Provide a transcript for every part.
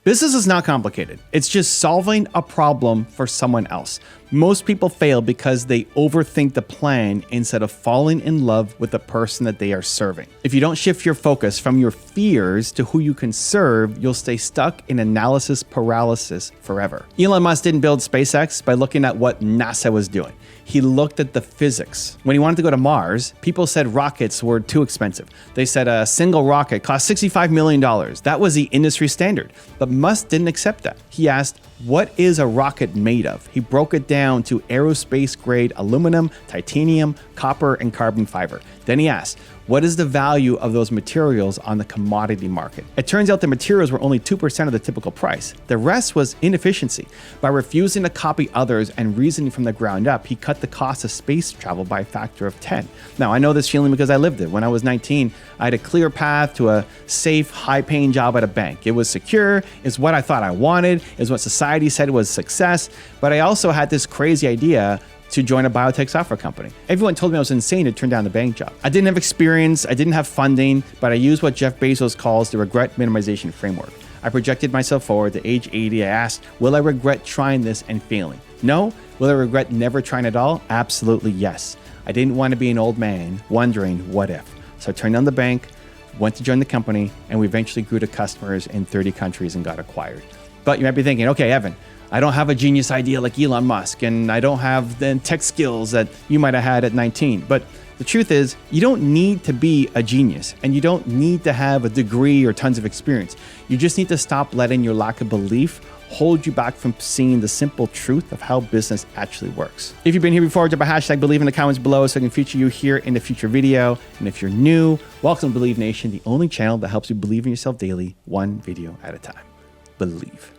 Business is not complicated. It's just solving a problem for someone else. Most people fail because they overthink the plan instead of falling in love with the person that they are serving. If you don't shift your focus from your fears to who you can serve, you'll stay stuck in analysis paralysis forever. Elon Musk didn't build SpaceX by looking at what NASA was doing. He looked at the physics. When he wanted to go to Mars, people said rockets were too expensive. They said a single rocket cost $65 million. That was the industry standard. But Musk didn't accept that. He asked, what is a rocket made of? He broke it down to aerospace grade aluminum, titanium, copper, and carbon fiber. Then he asked, what is the value of those materials on the commodity market? It turns out the materials were only 2% of the typical price. The rest was inefficiency. By refusing to copy others and reasoning from the ground up, he cut the cost of space travel by a factor of 10. Now, I know this feeling because I lived it. When I was 19, I had a clear path to a safe, high-paying job at a bank. It was secure, it's what I thought I wanted, it's what society said was success, but I also had this crazy idea to join a biotech software company. Everyone told me I was insane to turn down the bank job. I didn't have experience, I didn't have funding, but I used what Jeff Bezos calls the regret minimization framework. I projected myself forward to age 80. I asked, will I regret trying this and failing? No. Will I regret never trying at all? Absolutely yes. I didn't want to be an old man wondering what if. So I turned down the bank, went to join the company, and we eventually grew to customers in 30 countries and got acquired. But you might be thinking, okay, Evan, I don't have a genius idea like Elon Musk, and I don't have the tech skills that you might have had at 19. But the truth is, you don't need to be a genius, and you don't need to have a degree or tons of experience. You just need to stop letting your lack of belief hold you back from seeing the simple truth of how business actually works. If you've been here before, drop a hashtag Believe in the comments below so I can feature you here in a future video. And if you're new, welcome to Believe Nation, the only channel that helps you believe in yourself daily, one video at a time. Believe.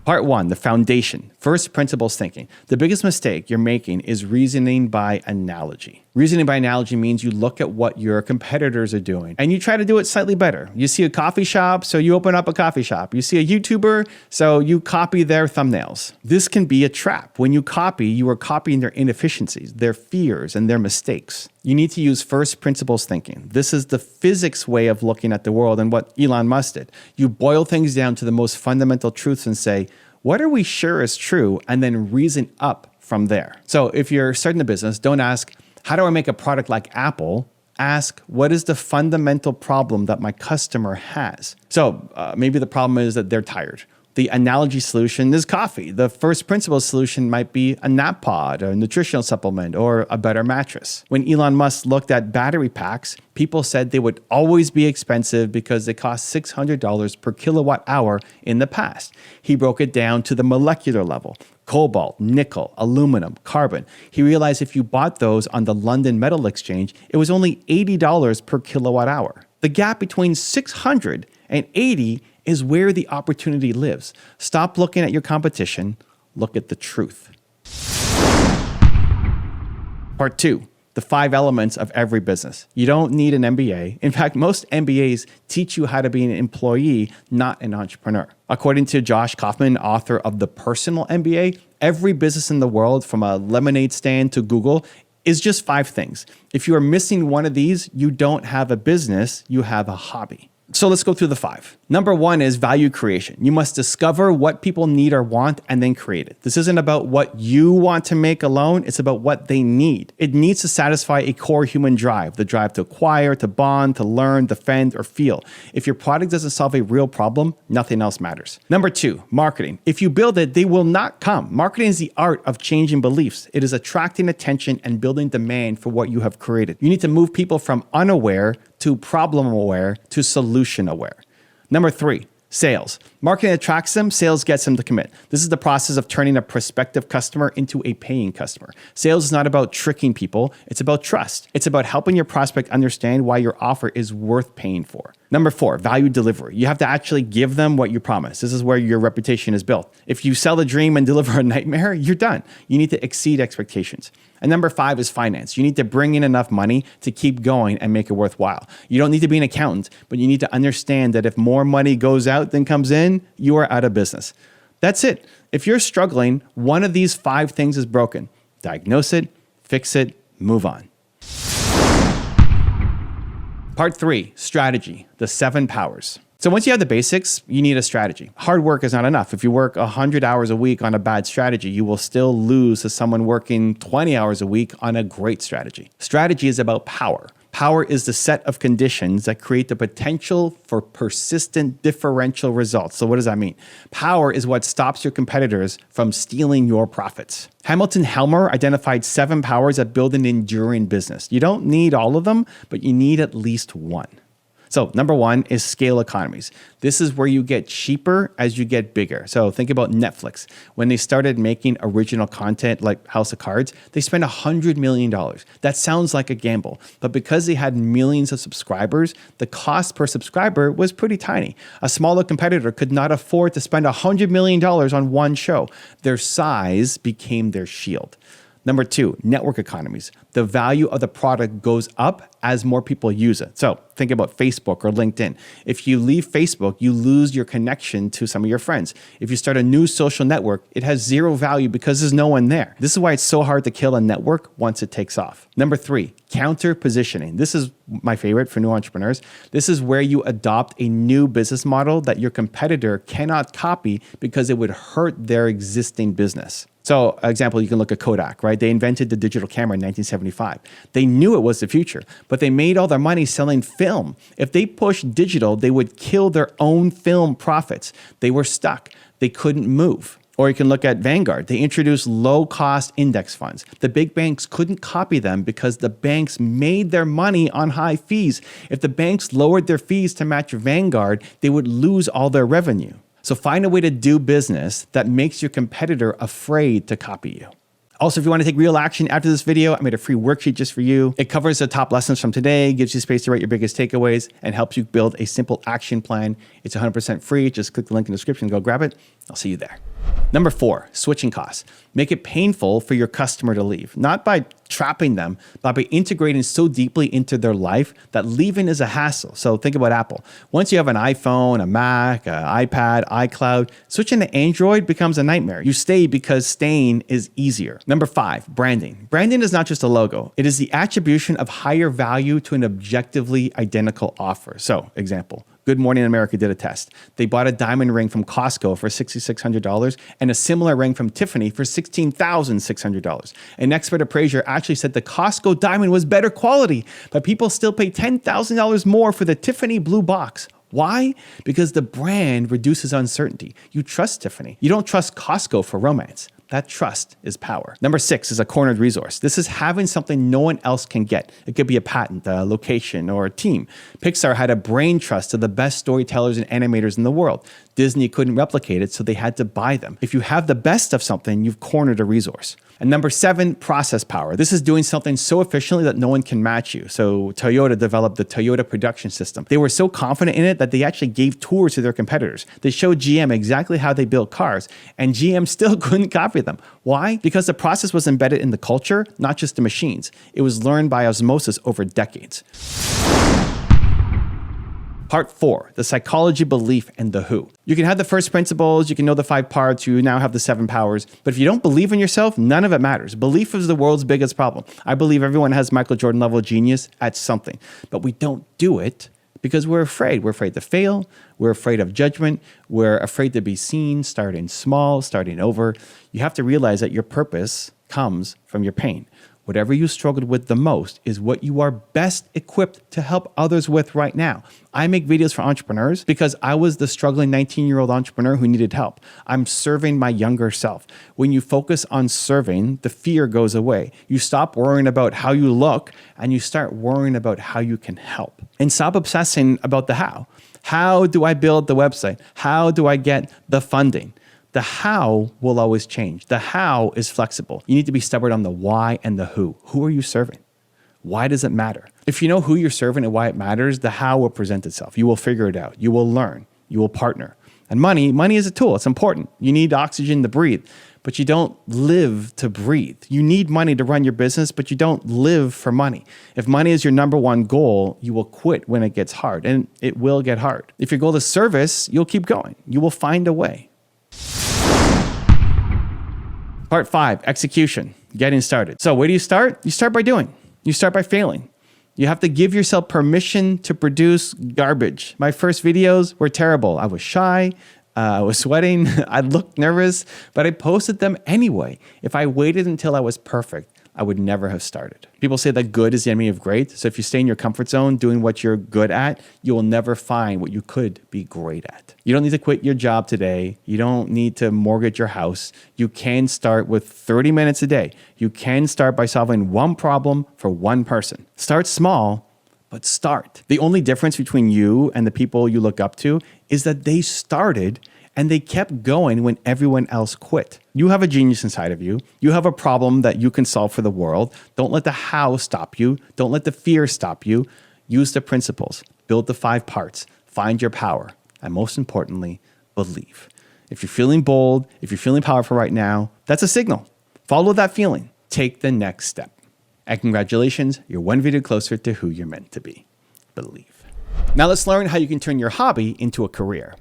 Part 1, the foundation, first principles thinking. The biggest mistake you're making is reasoning by analogy. Reasoning by analogy means you look at what your competitors are doing and you try to do it slightly better. You see a coffee shop, so you open up a coffee shop. You see a YouTuber, so you copy their thumbnails. This can be a trap. When you copy, you are copying their inefficiencies, their fears, and their mistakes. You need to use first principles thinking. This is the physics way of looking at the world and what Elon Musk did. You boil things down to the most fundamental truths and say, what are we sure is true? And then reason up from there. So if you're starting a business, don't ask, how do I make a product like Apple? Ask, what is the fundamental problem that my customer has? So maybe the problem is that they're tired. The analogy solution is coffee. The first principle solution might be a nap pod, a nutritional supplement, or a better mattress. When Elon Musk looked at battery packs, people said they would always be expensive because they cost $600 per kilowatt hour in the past. He broke it down to the molecular level. Cobalt, nickel, aluminum, carbon. He realized if you bought those on the London Metal Exchange, it was only $80 per kilowatt hour. The gap between 600 and 80 is where the opportunity lives. Stop looking at your competition, look at the truth. Part 2, the 5 elements of every business. You don't need an MBA. In fact, most MBAs teach you how to be an employee, not an entrepreneur. According to Josh Kaufman, author of The Personal MBA, every business in the world, from a lemonade stand to Google, is just 5 things. If you are missing one of these, you don't have a business, you have a hobby. So let's go through the 5. Number 1 is value creation. You must discover what people need or want and then create it. This isn't about what you want to make alone. It's about what they need. It needs to satisfy a core human drive, the drive to acquire, to bond, to learn, defend, or feel. If your product doesn't solve a real problem, nothing else matters. Number 2, marketing. If you build it, they will not come. Marketing is the art of changing beliefs. It is attracting attention and building demand for what you have created. You need to move people from unaware to problem aware to solution aware. Number 3, sales. Marketing attracts them, sales gets them to commit. This is the process of turning a prospective customer into a paying customer. Sales is not about tricking people, it's about trust. It's about helping your prospect understand why your offer is worth paying for. Number 4, value delivery. You have to actually give them what you promise. This is where your reputation is built. If you sell a dream and deliver a nightmare, you're done. You need to exceed expectations. And number 5 is finance. You need to bring in enough money to keep going and make it worthwhile. You don't need to be an accountant, but you need to understand that if more money goes out than comes in, you are out of business. That's it. If you're struggling, one of these 5 things is broken. Diagnose it, fix it, move on. Part 3, strategy, the 7 powers. So once you have the basics, you need a strategy. Hard work is not enough. If you work 100 hours a week on a bad strategy, you will still lose to someone working 20 hours a week on a great strategy. Strategy is about power. Power is the set of conditions that create the potential for persistent differential results. So what does that mean? Power is what stops your competitors from stealing your profits. Hamilton Helmer identified 7 powers that build an enduring business. You don't need all of them, but you need at least one. So number 1 is scale economies. This is where you get cheaper as you get bigger. So think about Netflix. When they started making original content like House of Cards, they spent $100 million. That sounds like a gamble, but because they had millions of subscribers, the cost per subscriber was pretty tiny. A smaller competitor could not afford to spend $100 million on one show. Their size became their shield. Number 2, network economies. The value of the product goes up as more people use it. So think about Facebook or LinkedIn. If you leave Facebook, you lose your connection to some of your friends. If you start a new social network, it has zero value because there's no one there. This is why it's so hard to kill a network once it takes off. Number 3, counter positioning. This is my favorite for new entrepreneurs. This is where you adopt a new business model that your competitor cannot copy because it would hurt their existing business. So, example, you can look at Kodak, right? They invented the digital camera in 1975. They knew it was the future, but they made all their money selling film. If they pushed digital, they would kill their own film profits. They were stuck. They couldn't move. Or you can look at Vanguard. They introduced low-cost index funds. The big banks couldn't copy them because the banks made their money on high fees. If the banks lowered their fees to match Vanguard, they would lose all their revenue. So find a way to do business that makes your competitor afraid to copy you. Also, if you want to take real action after this video, I made a free worksheet just for you. It covers the top lessons from today, gives you space to write your biggest takeaways, and helps you build a simple action plan. It's 100% free. Just click the link in the description, go grab it. I'll see you there. Number 4, switching costs. Make it painful for your customer to leave, not by trapping them, but by integrating so deeply into their life that leaving is a hassle. So think about Apple. Once you have an iPhone, a Mac, an iPad, iCloud, switching to Android becomes a nightmare. You stay because staying is easier. Number 5, branding. Branding is not just a logo. It is the attribution of higher value to an objectively identical offer. So, example, Good Morning America did a test. They bought a diamond ring from Costco for $6,600 and a similar ring from Tiffany for $16,600. An expert appraiser actually said the Costco diamond was better quality, but people still pay $10,000 more for the Tiffany blue box. Why? Because the brand reduces uncertainty. You trust Tiffany. You don't trust Costco for romance. That trust is power. Number 6 is a cornered resource. This is having something no one else can get. It could be a patent, a location, or a team. Pixar had a brain trust of the best storytellers and animators in the world. Disney couldn't replicate it, so they had to buy them. If you have the best of something, you've cornered a resource. And number 7, process power. This is doing something so efficiently that no one can match you. So Toyota developed the Toyota production system. They were so confident in it that they actually gave tours to their competitors. They showed GM exactly how they built cars, and GM still couldn't copy them. Why? Because the process was embedded in the culture, not just the machines. It was learned by osmosis over decades. Part 4, the psychology, belief, and the who. You can have the first principles, you can know the 5 parts, you now have the 7 powers, but if you don't believe in yourself, none of it matters. Belief is the world's biggest problem. I believe everyone has Michael Jordan level genius at something, but we don't do it because we're afraid. We're afraid to fail, we're afraid of judgment, we're afraid to be seen, starting small, starting over. You have to realize that your purpose comes from your pain. Whatever you struggled with the most is what you are best equipped to help others with right now. I make videos for entrepreneurs because I was the struggling 19-year-old entrepreneur who needed help. I'm serving my younger self. When you focus on serving, the fear goes away. You stop worrying about how you look and you start worrying about how you can help. And stop obsessing about the how. How do I build the website? How do I get the funding? The how will always change. The how is flexible. You need to be stubborn on the why and the who. Who are you serving? Why does it matter? If you know who you're serving and why it matters, the how will present itself. You will figure it out. You will learn. You will partner. And money is a tool. It's important. You need oxygen to breathe, but you don't live to breathe. You need money to run your business, but you don't live for money. If money is your number one goal, you will quit when it gets hard, and it will get hard. If your goal is service, you'll keep going. You will find a way. Part 5, execution, getting started. So where do you start? You start by doing. You start by failing. You have to give yourself permission to produce garbage. My first videos were terrible. I was shy. I was sweating. I looked nervous, but I posted them anyway. If I waited until I was perfect, I would never have started. People say that good is the enemy of great. So if you stay in your comfort zone doing what you're good at, you will never find what you could be great at. You don't need to quit your job today. You don't need to mortgage your house. You can start with 30 minutes a day. You can start by solving one problem for one person. Start small, but start. The only difference between you and the people you look up to is that they started and they kept going when everyone else quit. You have a genius inside of you. You have a problem that you can solve for the world. Don't let the how stop you. Don't let the fear stop you. Use the principles. Build the 5 parts. Find your power. And most importantly, believe. If you're feeling bold, if you're feeling powerful right now, that's a signal. Follow that feeling. Take the next step. And congratulations, you're one video closer to who you're meant to be. Believe. Now let's learn how you can turn your hobby into a career.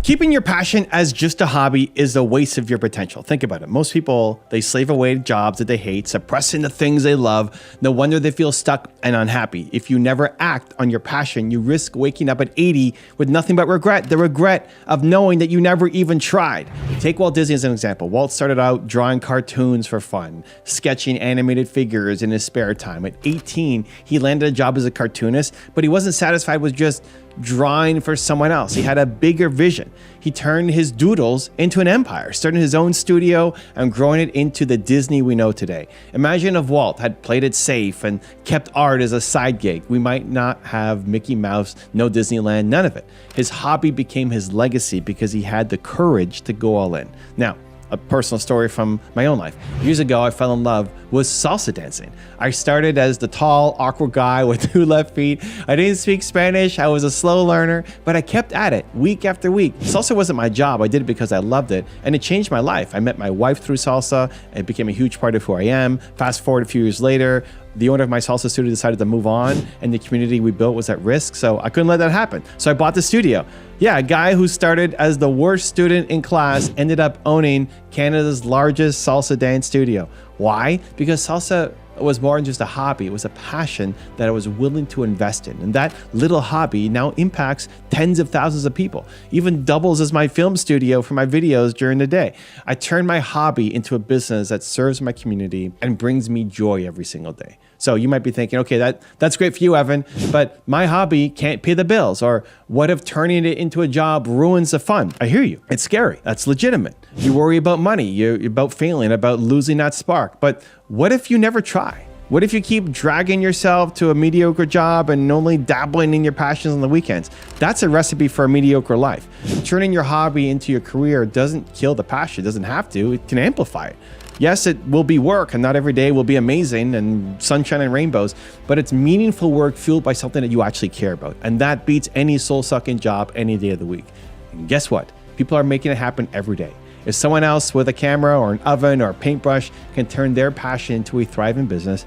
Keeping your passion as just a hobby is a waste of your potential. Think about it. Most people, they slave away to jobs that they hate, suppressing the things they love. No wonder they feel stuck and unhappy. If you never act on your passion, you risk waking up at 80 with nothing but regret. The regret of knowing that you never even tried. Take Walt Disney as an example. Walt started out drawing cartoons for fun, sketching animated figures in his spare time. At 18, he landed a job as a cartoonist, but he wasn't satisfied with just drawing for someone else. He had a bigger vision. He turned his doodles into an empire, starting his own studio and growing it into the Disney we know today. Imagine if Walt had played it safe and kept art as a side gig. We might not have Mickey Mouse, no Disneyland, none of it. His hobby became his legacy because he had the courage to go all in. Now, a personal story from my own life. Years ago, I fell in love with salsa dancing. I started as the tall, awkward guy with 2 left feet. I didn't speak Spanish. I was a slow learner, but I kept at it week after week. Salsa wasn't my job. I did it because I loved it, and it changed my life. I met my wife through salsa. It became a huge part of who I am. Fast forward a few years later, the owner of my salsa studio decided to move on, and the community we built was at risk, so I couldn't let that happen. So I bought the studio. Yeah, a guy who started as the worst student in class ended up owning Canada's largest salsa dance studio. Why? Because salsa was more than just a hobby. It was a passion that I was willing to invest in. And that little hobby now impacts tens of thousands of people, even doubles as my film studio for my videos during the day. I turned my hobby into a business that serves my community and brings me joy every single day. So you might be thinking, okay, that's great for you, Evan, but my hobby can't pay the bills. Or what if turning it into a job ruins the fun? I hear you. It's scary. That's legitimate. You worry about money. You're about failing, about losing that spark. But what if you never try? What if you keep dragging yourself to a mediocre job and only dabbling in your passions on the weekends? That's a recipe for a mediocre life. Turning your hobby into your career doesn't kill the passion. It doesn't have to. It can amplify it. Yes, it will be work, and not every day will be amazing and sunshine and rainbows, but it's meaningful work fueled by something that you actually care about. And that beats any soul-sucking job any day of the week. And guess what? People are making it happen every day. If someone else with a camera or an oven or a paintbrush can turn their passion into a thriving business,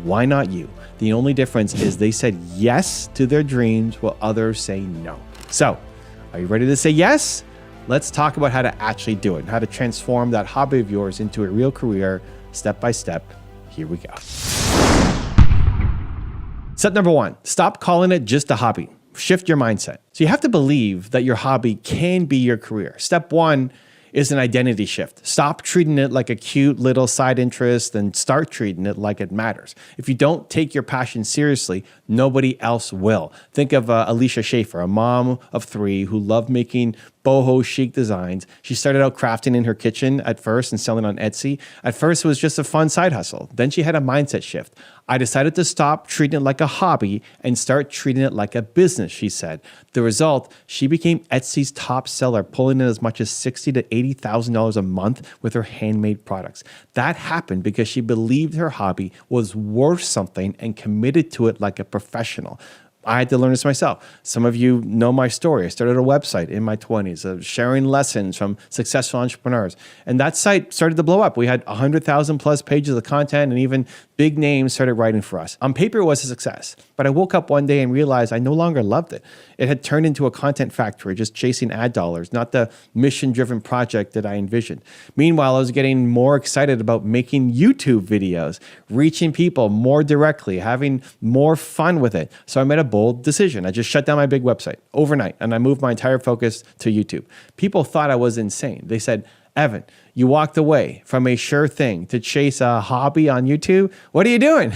why not you? The only difference is they said yes to their dreams while others say no. So, are you ready to say yes? Let's talk about how to actually do it, how to transform that hobby of yours into a real career, step by step. Here we go. Step number 1, stop calling it just a hobby. Shift your mindset. So you have to believe that your hobby can be your career. Step 1 is an identity shift. Stop treating it like a cute little side interest and start treating it like it matters. If you don't take your passion seriously, nobody else will. Think of Alicia Schaefer, a mom of 3 who loved making boho chic designs. She started out crafting in her kitchen at first and selling on Etsy. At first, it was just a fun side hustle. Then she had a mindset shift. I decided to stop treating it like a hobby and start treating it like a business, she said. The result, she became Etsy's top seller, pulling in as much as $60,000 to $80,000 a month with her handmade products. That happened because she believed her hobby was worth something and committed to it like a professional. I had to learn this myself. Some of you know my story. I started a website in my 20s, sharing lessons from successful entrepreneurs. And that site started to blow up. We had 100,000 plus pages of content and even Big names started writing for us. On paper, it was a success, but I woke up one day and realized I no longer loved it. It had turned into a content factory, just chasing ad dollars, not the mission-driven project that I envisioned. Meanwhile, I was getting more excited about making YouTube videos, reaching people more directly, having more fun with it. So I made a bold decision. I just shut down my big website overnight, and I moved my entire focus to YouTube. People thought I was insane. They said, Evan, you walked away from a sure thing to chase a hobby on YouTube. What are you doing?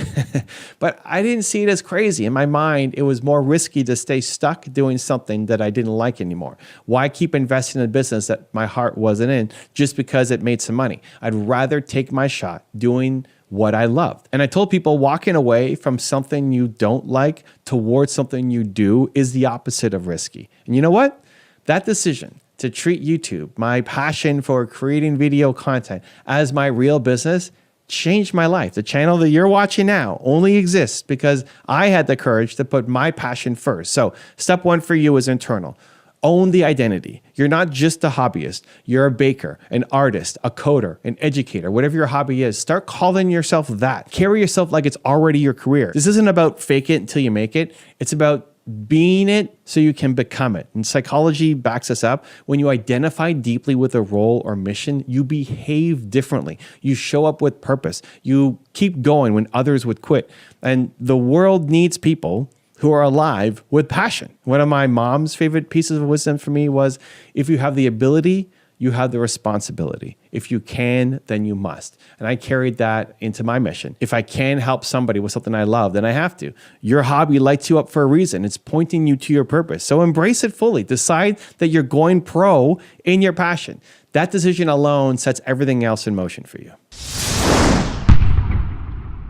But I didn't see it as crazy. In my mind, it was more risky to stay stuck doing something that I didn't like anymore. Why keep investing in a business that my heart wasn't in just because it made some money? I'd rather take my shot doing what I loved. And I told people walking away from something you don't like towards something you do is the opposite of risky. And you know what? That decision to treat YouTube, my passion for creating video content, as my real business changed my life. The channel that you're watching now only exists because I had the courage to put my passion first. So step one for you is internal. Own the identity. You're not just a hobbyist. You're a baker, an artist, a coder, an educator, whatever your hobby is. Start calling yourself that. Carry yourself like it's already your career. This isn't about fake it until you make it. It's about being it so you can become it. And psychology backs us up. When you identify deeply with a role or mission, you behave differently. You show up with purpose. You keep going when others would quit. And the world needs people who are alive with passion. One of my mom's favorite pieces of wisdom for me was, if you have the ability, you have the responsibility. If you can, then you must. And I carried that into my mission. If I can help somebody with something I love, then I have to. Your hobby lights you up for a reason. It's pointing you to your purpose. So embrace it fully. Decide that you're going pro in your passion. That decision alone sets everything else in motion for you.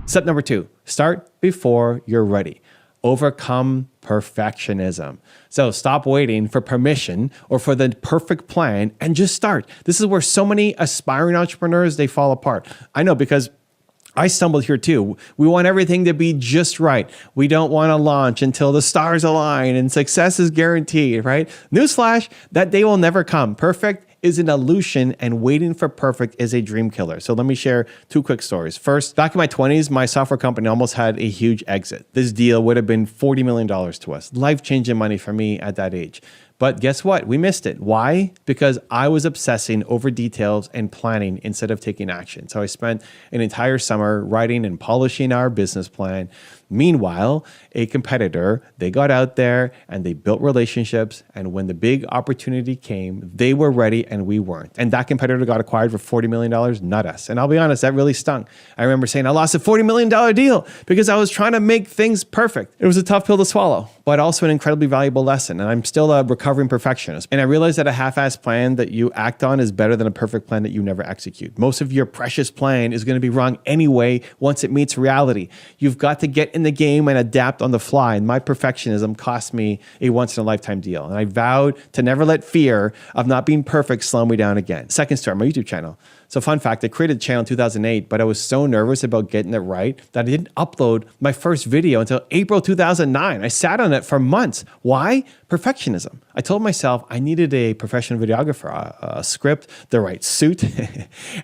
Step number 2, start before you're ready. Overcome perfectionism. So stop waiting for permission or for the perfect plan and just start. This is where so many aspiring entrepreneurs, they fall apart. I know, because I stumbled here too. We want everything to be just right. We don't want to launch until the stars align and success is guaranteed, right? Newsflash, that day will never come. Perfect is an illusion, and waiting for perfect is a dream killer. So let me share 2 quick stories. First, back in my 20s, my software company almost had a huge exit. This deal would have been $40 million to us. Life-changing money for me at that age. But guess what? We missed it. Why? Because I was obsessing over details and planning instead of taking action. So I spent an entire summer writing and polishing our business plan. Meanwhile, a competitor, they got out there and they built relationships. And when the big opportunity came, they were ready and we weren't. And that competitor got acquired for $40 million, not us. And I'll be honest, that really stung. I remember saying I lost a $40 million deal because I was trying to make things perfect. It was a tough pill to swallow, but also an incredibly valuable lesson. And I'm still a recovering perfectionist. And I realized that a half-assed plan that you act on is better than a perfect plan that you never execute. Most of your precious plan is going to be wrong anyway once it meets reality. You've got to get in the game and adapt on the fly. And my perfectionism cost me a once-in-a-lifetime deal. And I vowed to never let fear of not being perfect slow me down again. Second story, my YouTube channel. So fun fact, I created the channel in 2008, but I was so nervous about getting it right that I didn't upload my first video until April 2009. I sat on it for months. Why? Perfectionism. I told myself I needed a professional videographer, a script, the right suit.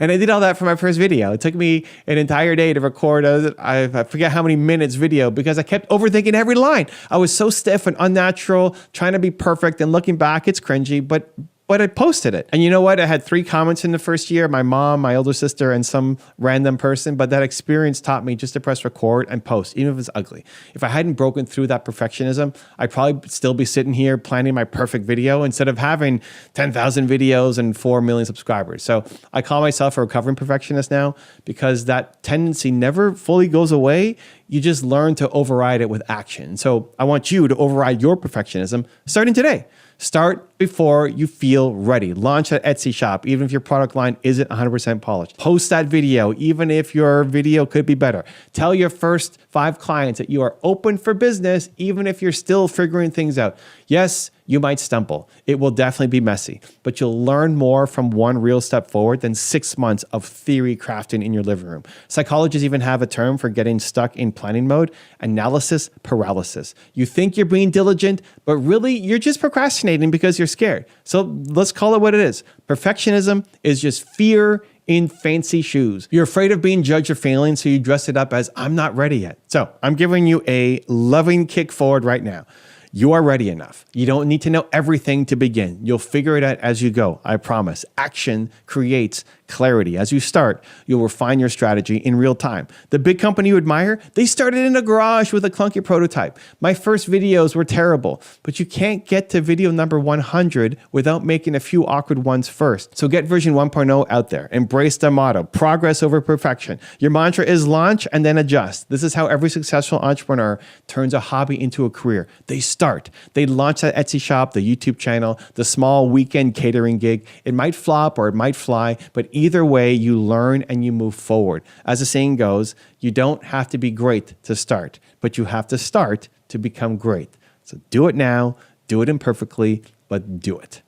And I did all that for my first video. It took me an entire day to record I forget how many minutes video because I kept overthinking every line. I was so stiff and unnatural, trying to be perfect, and looking back, it's cringy, but I posted it. And you know what? I had 3 comments in the first year, my mom, my older sister, and some random person. But that experience taught me just to press record and post, even if it's ugly. If I hadn't broken through that perfectionism, I'd probably still be sitting here planning my perfect video instead of having 10,000 videos and 4 million subscribers. So I call myself a recovering perfectionist now because that tendency never fully goes away. You just learn to override it with action. So I want you to override your perfectionism starting today. Start before you feel ready. Launch an Etsy shop, even if your product line isn't 100% polished. Post that video, even if your video could be better. Tell your first 5 clients that you are open for business, even if you're still figuring things out. Yes, you might stumble. It will definitely be messy, but you'll learn more from one real step forward than 6 months of theory crafting in your living room. Psychologists even have a term for getting stuck in planning mode: analysis paralysis. You think you're being diligent, but really you're just procrastinating because you're scared. So let's call it what it is. Perfectionism is just fear in fancy shoes. You're afraid of being judged or failing, so you dress it up as I'm not ready yet. So I'm giving you a loving kick forward right now. You are ready enough. You don't need to know everything to begin. You'll figure it out as you go, I promise. Action creates clarity. As you start, you'll refine your strategy in real time. The big company you admire, they started in a garage with a clunky prototype. My first videos were terrible, but you can't get to video number 100 without making a few awkward ones first. So get version 1.0 out there. Embrace the motto, progress over perfection. Your mantra is launch and then adjust. This is how every successful entrepreneur turns a hobby into a career. They start. They launch that Etsy shop, the YouTube channel, the small weekend catering gig. It might flop or it might fly, but either way, you learn and you move forward. As the saying goes, you don't have to be great to start, but you have to start to become great. So do it now, do it imperfectly, but do it.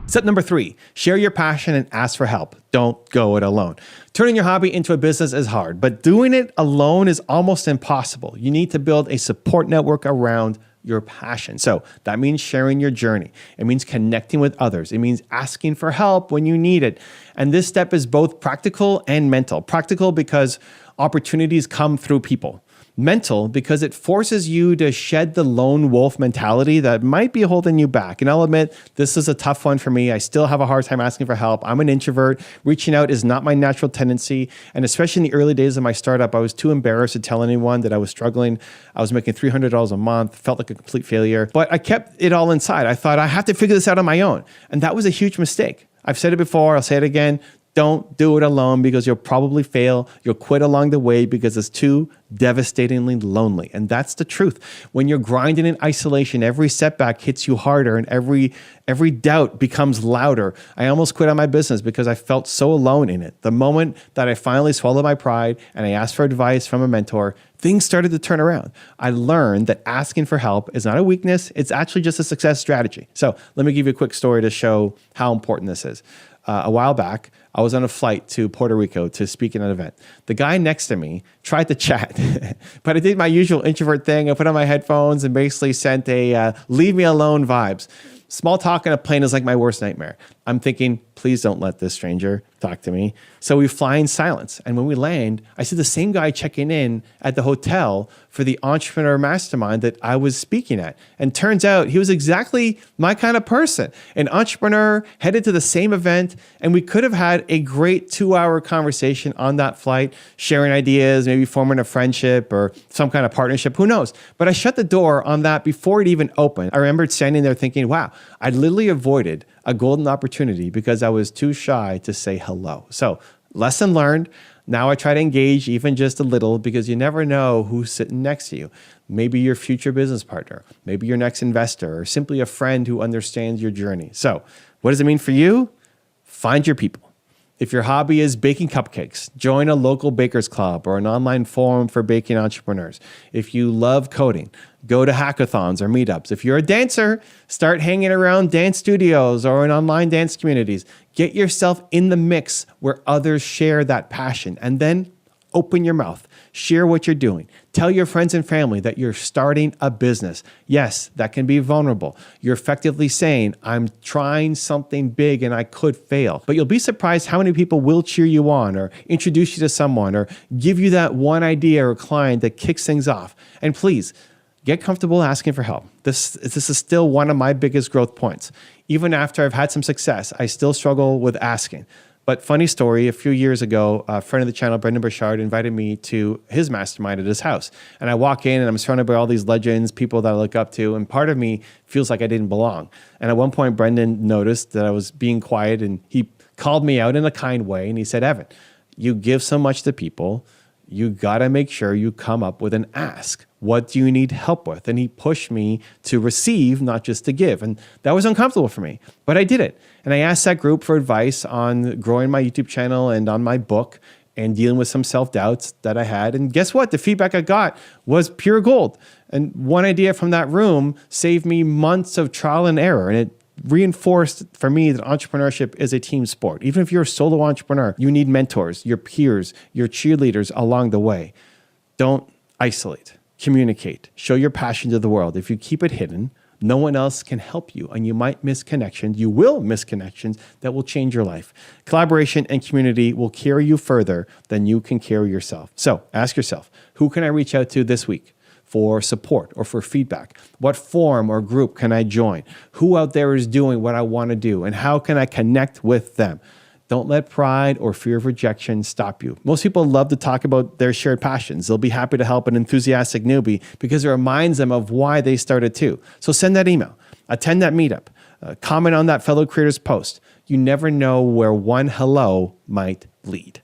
Step number 3, share your passion and ask for help. Don't go it alone. Turning your hobby into a business is hard, but doing it alone is almost impossible. You need to build a support network around your passion. So that means sharing your journey. It means connecting with others. It means asking for help when you need it. And this step is both practical and mental. Practical because opportunities come through people. Mental because it forces you to shed the lone wolf mentality that might be holding you back. And I'll admit, this is a tough one for me. I still have a hard time asking for help. I'm an introvert. Reaching out is not my natural tendency. And especially in the early days of my startup, I was too embarrassed to tell anyone that I was struggling. I was making $300 a month, felt like a complete failure. But I kept it all inside. I thought I have to figure this out on my own. And that was a huge mistake. I've said it before, I'll say it again. Don't do it alone because you'll probably fail. You'll quit along the way because it's too devastatingly lonely. And that's the truth. When you're grinding in isolation, every setback hits you harder and every doubt becomes louder. I almost quit on my business because I felt so alone in it. The moment that I finally swallowed my pride and I asked for advice from a mentor, things started to turn around. I learned that asking for help is not a weakness. It's actually just a success strategy. So let me give you a quick story to show how important this is. A while back, I was on a flight to Puerto Rico to speak at an event. The guy next to me tried to chat, but I did my usual introvert thing. I put on my headphones and basically sent a leave me alone vibes. Small talk on a plane is like my worst nightmare. I'm thinking, please don't let this stranger talk to me. So we fly in silence. And when we land, I see the same guy checking in at the hotel for the entrepreneur mastermind that I was speaking at. And turns out he was exactly my kind of person, an entrepreneur headed to the same event. And we could have had a great 2-hour conversation on that flight, sharing ideas, maybe forming a friendship or some kind of partnership, who knows? But I shut the door on that before it even opened. I remembered standing there thinking, wow, I literally avoided a golden opportunity because I was too shy to say hello. So lesson learned. Now I try to engage even just a little because you never know who's sitting next to you. Maybe your future business partner, maybe your next investor, or simply a friend who understands your journey. So what does it mean for you? Find your people. If your hobby is baking cupcakes, join a local bakers club or an online forum for baking entrepreneurs. If you love coding, go to hackathons or meetups. If you're a dancer, start hanging around dance studios or in online dance communities. Get yourself in the mix where others share that passion, and then open your mouth. Share what you're doing. Tell your friends and family that you're starting a business. Yes, that can be vulnerable. You're effectively saying, I'm trying something big and I could fail. But you'll be surprised how many people will cheer you on or introduce you to someone or give you that one idea or client that kicks things off. And please, get comfortable asking for help. This is still one of my biggest growth points. Even after I've had some success, I still struggle with asking. But funny story, a few years ago, a friend of the channel, Brendan Burchard, invited me to his mastermind at his house. And I walk in and I'm surrounded by all these legends, people that I look up to, and part of me feels like I didn't belong. And at one point, Brendan noticed that I was being quiet and he called me out in a kind way. And he said, Evan, you give so much to people, you gotta make sure you come up with an ask. What do you need help with? And he pushed me to receive, not just to give. And that was uncomfortable for me, but I did it. And I asked that group for advice on growing my YouTube channel and on my book and dealing with some self-doubts that I had. And guess what? The feedback I got was pure gold. And one idea from that room saved me months of trial and error. And it reinforced for me that entrepreneurship is a team sport. Even if you're a solo entrepreneur, you need mentors, your peers, your cheerleaders along the way. Don't isolate. Communicate. Show your passion to the world. If you keep it hidden, No one else can help you, and you might miss connections. You will miss connections that will change your life. Collaboration and community will carry you further than you can carry yourself. So ask yourself, who can I reach out to this week for support or for feedback? What forum or group can I join? Who out there is doing what I want to do, and how can I connect with them? Don't let pride or fear of rejection stop you. Most people love to talk about their shared passions. They'll be happy to help an enthusiastic newbie because it reminds them of why they started too. So send that email, attend that meetup, comment on that fellow creator's post. You never know where one hello might lead.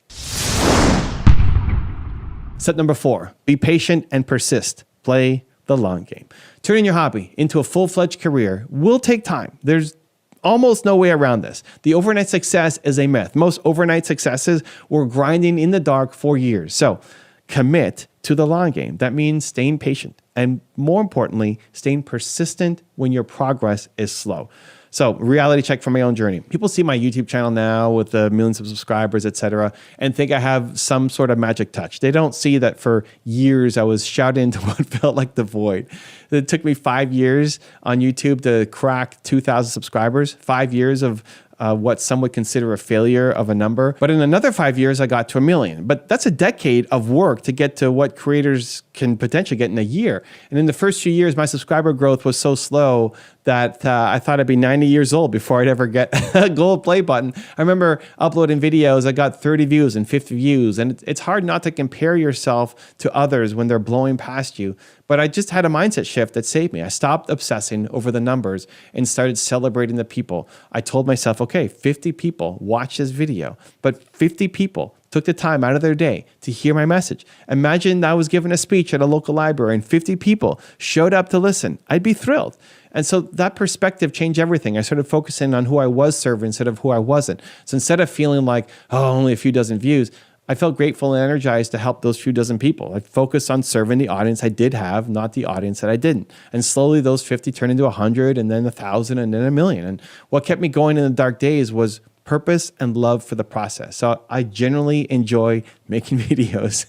Step number 4, be patient and persist. Play the long game. Turning your hobby into a full-fledged career will take time. There's almost no way around this. The overnight success is a myth. Most overnight successes were grinding in the dark for years. So commit to the long game. That means staying patient and, more importantly, staying persistent when your progress is slow. So reality check from my own journey. People see my YouTube channel now with the millions of subscribers, etc., and think I have some sort of magic touch. They don't see that for years I was shouting into what felt like the void. It took me 5 years on YouTube to crack 2,000 subscribers, 5 years of what some would consider a failure of a number. But in another 5 years, I got to 1 million. But that's a decade of work to get to what creators can potentially get in a year. And in the first few years, my subscriber growth was so slow that I thought I'd be 90 years old before I'd ever get a gold play button. I remember uploading videos, I got 30 views and 50 views. And it's hard not to compare yourself to others when they're blowing past you. But I just had a mindset shift that saved me. I stopped obsessing over the numbers and started celebrating the people. I told myself, okay, 50 people watched this video, but 50 people took the time out of their day to hear my message. Imagine I was giving a speech at a local library and 50 people showed up to listen. I'd be thrilled. And so that perspective changed everything. I started focusing on who I was serving instead of who I wasn't. So instead of feeling like, oh, only a few dozen views, I felt grateful and energized to help those few dozen people. I focused on serving the audience I did have, not the audience that I didn't. And slowly those 50 turned into 100 and then 1,000 and then 1,000,000. And what kept me going in the dark days was purpose and love for the process. So I generally enjoy making videos.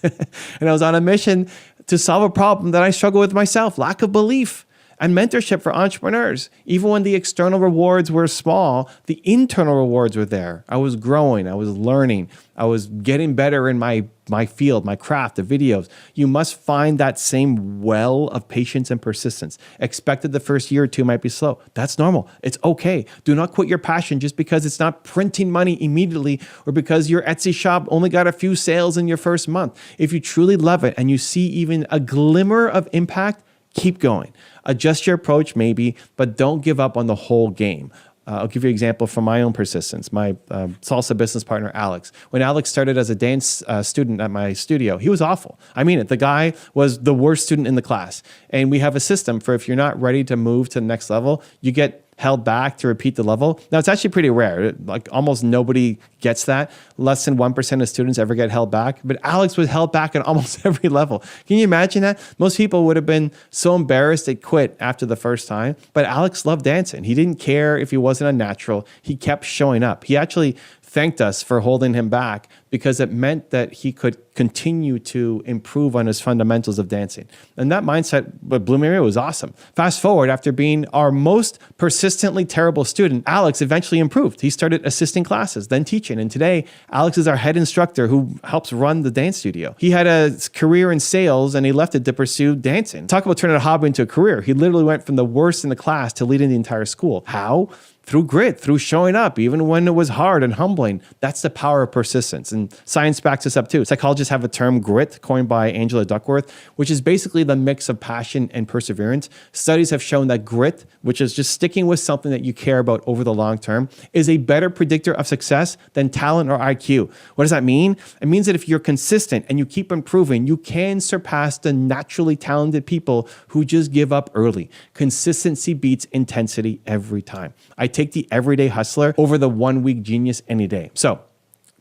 And I was on a mission to solve a problem that I struggle with myself, lack of belief. And mentorship for entrepreneurs. Even when the external rewards were small, the internal rewards were there. I was growing, I was learning, I was getting better in my field, my craft, the videos. You must find that same well of patience and persistence. Expect that the first year or two might be slow. That's normal. It's okay. Do not quit your passion just because it's not printing money immediately or because your Etsy shop only got a few sales in your first month. If you truly love it and you see even a glimmer of impact, keep going. Adjust your approach maybe, but don't give up on the whole game. I'll give you an example from my own persistence. My salsa business partner, Alex. When Alex started as a dance student at my studio, he was awful. I mean it. The guy was the worst student in the class. And we have a system for if you're not ready to move to the next level, you get held back to repeat the level. Now, it's actually pretty rare. Like almost nobody gets that. Less than 1% of students ever get held back. But Alex was held back at almost every level. Can you imagine that? Most people would have been so embarrassed they quit after the first time. But Alex loved dancing. He didn't care if he wasn't a natural. He kept showing up. He actually thanked us for holding him back because it meant that he could continue to improve on his fundamentals of dancing. And that mindset with Blue Area was awesome. Fast forward, after being our most persistently terrible student, Alex eventually improved. He started assisting classes, then teaching. And today, Alex is our head instructor who helps run the dance studio. He had a career in sales and he left it to pursue dancing. Talk about turning a hobby into a career. He literally went from the worst in the class to leading the entire school. How? Through grit, through showing up, even when it was hard and humbling. That's the power of persistence. And science backs this up too. Psychologists have a term, grit, coined by Angela Duckworth, which is basically the mix of passion and perseverance. Studies have shown that grit, which is just sticking with something that you care about over the long term, is a better predictor of success than talent or IQ. What does that mean? It means that if you're consistent and you keep improving, you can surpass the naturally talented people who just give up early. Consistency beats intensity every time. I take the everyday hustler over the 1 week genius any day. So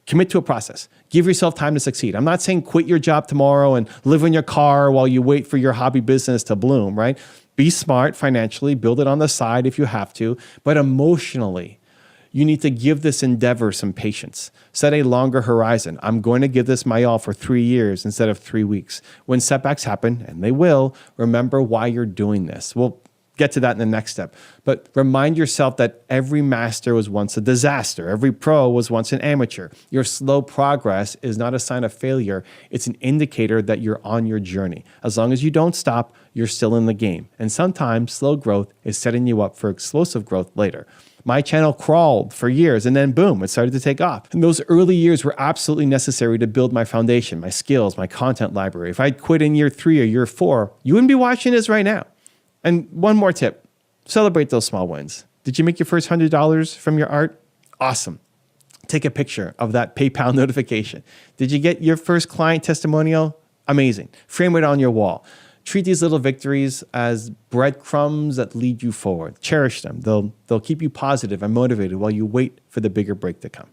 commit to a process. Give yourself time to succeed. I'm not saying quit your job tomorrow and live in your car while you wait for your hobby business to bloom, right? Be smart financially, build it on the side if you have to, but emotionally, you need to give this endeavor some patience. Set a longer horizon. I'm going to give this my all for 3 years instead of 3 weeks. When setbacks happen, and they will, remember why you're doing this. Well, get to that in the next step. But remind yourself that every master was once a disaster. Every pro was once an amateur. Your slow progress is not a sign of failure. It's an indicator that you're on your journey. As long as you don't stop, you're still in the game. And sometimes slow growth is setting you up for explosive growth later. My channel crawled for years and then boom, it started to take off. And those early years were absolutely necessary to build my foundation, my skills, my content library. If I'd quit in year 3 or year 4, you wouldn't be watching this right now. And one more tip, celebrate those small wins. Did you make your first $100 from your art? Awesome. Take a picture of that PayPal notification. Did you get your first client testimonial? Amazing. Frame it on your wall. Treat these little victories as breadcrumbs that lead you forward. Cherish them. They'll keep you positive and motivated while you wait for the bigger break to come.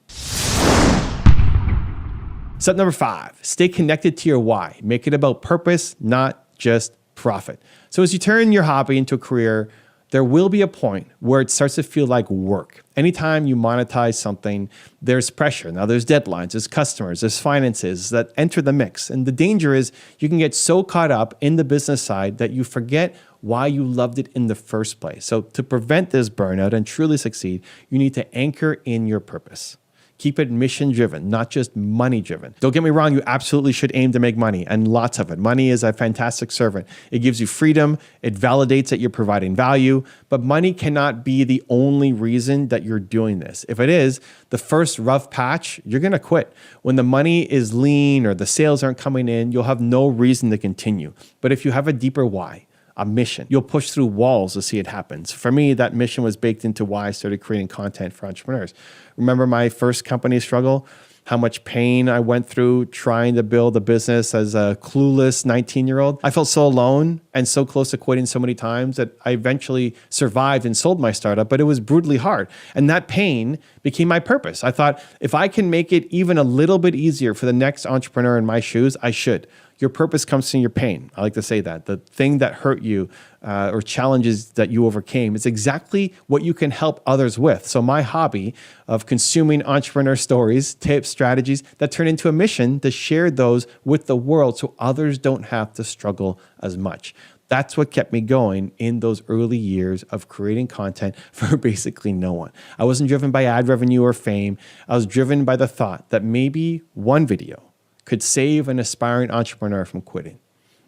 Step number 5, stay connected to your why. Make it about purpose, not just profit. So as you turn your hobby into a career, there will be a point where it starts to feel like work. Anytime you monetize something, there's pressure. Now there's deadlines, there's customers, there's finances that enter the mix. And the danger is you can get so caught up in the business side that you forget why you loved it in the first place. So to prevent this burnout and truly succeed, you need to anchor in your purpose. Keep it mission-driven, not just money-driven. Don't get me wrong, you absolutely should aim to make money, and lots of it. Money is a fantastic servant. It gives you freedom, it validates that you're providing value, but money cannot be the only reason that you're doing this. If it is, the first rough patch, you're gonna quit. When the money is lean or the sales aren't coming in, you'll have no reason to continue. But if you have a deeper why, a mission, you'll push through walls to see it happen. So for me, that mission was baked into why I started creating content for entrepreneurs. Remember my first company struggle? How much pain I went through trying to build a business as a clueless 19-year-old. I felt so alone and so close to quitting so many times that I eventually survived and sold my startup, but it was brutally hard. And that pain became my purpose. I thought, if I can make it even a little bit easier for the next entrepreneur in my shoes, I should. Your purpose comes from your pain. I like to say that. The thing that hurt you or challenges that you overcame is exactly what you can help others with. So my hobby of consuming entrepreneur stories, tips, strategies that turn into a mission to share those with the world so others don't have to struggle as much. That's what kept me going in those early years of creating content for basically no one. I wasn't driven by ad revenue or fame. I was driven by the thought that maybe one video could save an aspiring entrepreneur from quitting.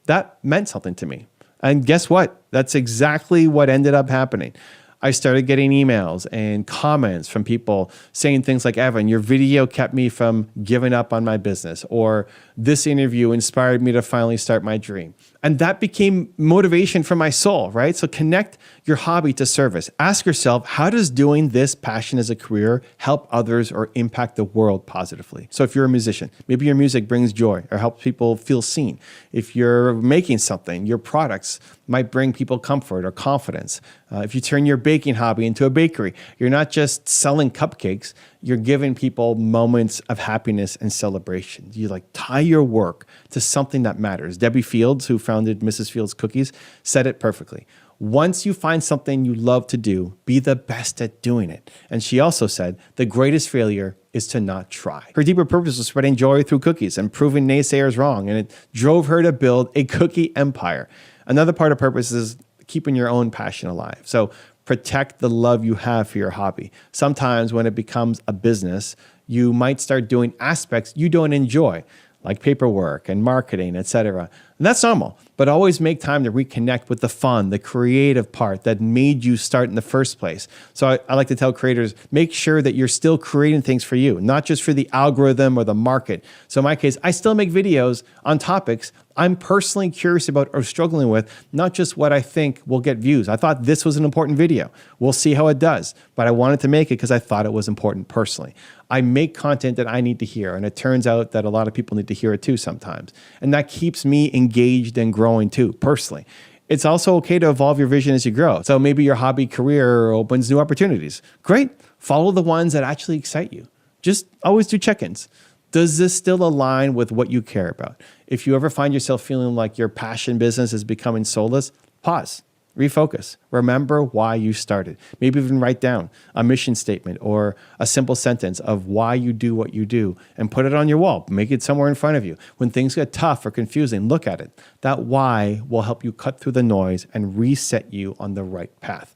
That meant something to me. And guess what? That's exactly what ended up happening. I started getting emails and comments from people saying things like, Evan, your video kept me from giving up on my business, or this interview inspired me to finally start my dream. And that became motivation for my soul, right? So connect your hobby to service. Ask yourself, how does doing this passion as a career help others or impact the world positively? So if you're a musician, maybe your music brings joy or helps people feel seen. If you're making something, your products might bring people comfort or confidence. If you turn your baking hobby into a bakery, you're not just selling cupcakes, you're giving people moments of happiness and celebration. You tie your work to something that matters. Debbie Fields, who founded Mrs. Fields Cookies, said it perfectly. Once you find something you love to do, be the best at doing it. And she also said, the greatest failure is to not try. Her deeper purpose was spreading joy through cookies and proving naysayers wrong. And it drove her to build a cookie empire. Another part of purpose is keeping your own passion alive. So protect the love you have for your hobby. Sometimes when it becomes a business, you might start doing aspects you don't enjoy, like paperwork and marketing, etc. And that's normal, but always make time to reconnect with the fun, the creative part that made you start in the first place. So I like to tell creators, make sure that you're still creating things for you, not just for the algorithm or the market. So in my case, I still make videos on topics I'm personally curious about or struggling with, not just what I think will get views. I thought this was an important video. We'll see how it does, but I wanted to make it because I thought it was important personally. I make content that I need to hear, and it turns out that a lot of people need to hear it too sometimes. And that keeps me engaged and growing too, personally. It's also okay to evolve your vision as you grow. So maybe your hobby career opens new opportunities. Great. Follow the ones that actually excite you. Just always do check-ins. Does this still align with what you care about? If you ever find yourself feeling like your passion business is becoming soulless, pause. refocus. Remember why you started. Maybe even write down a mission statement or a simple sentence of why you do what you do and put it on your wall. Make it somewhere in front of you. When things get tough or confusing, look at it. That why will help you cut through the noise and reset you on the right path.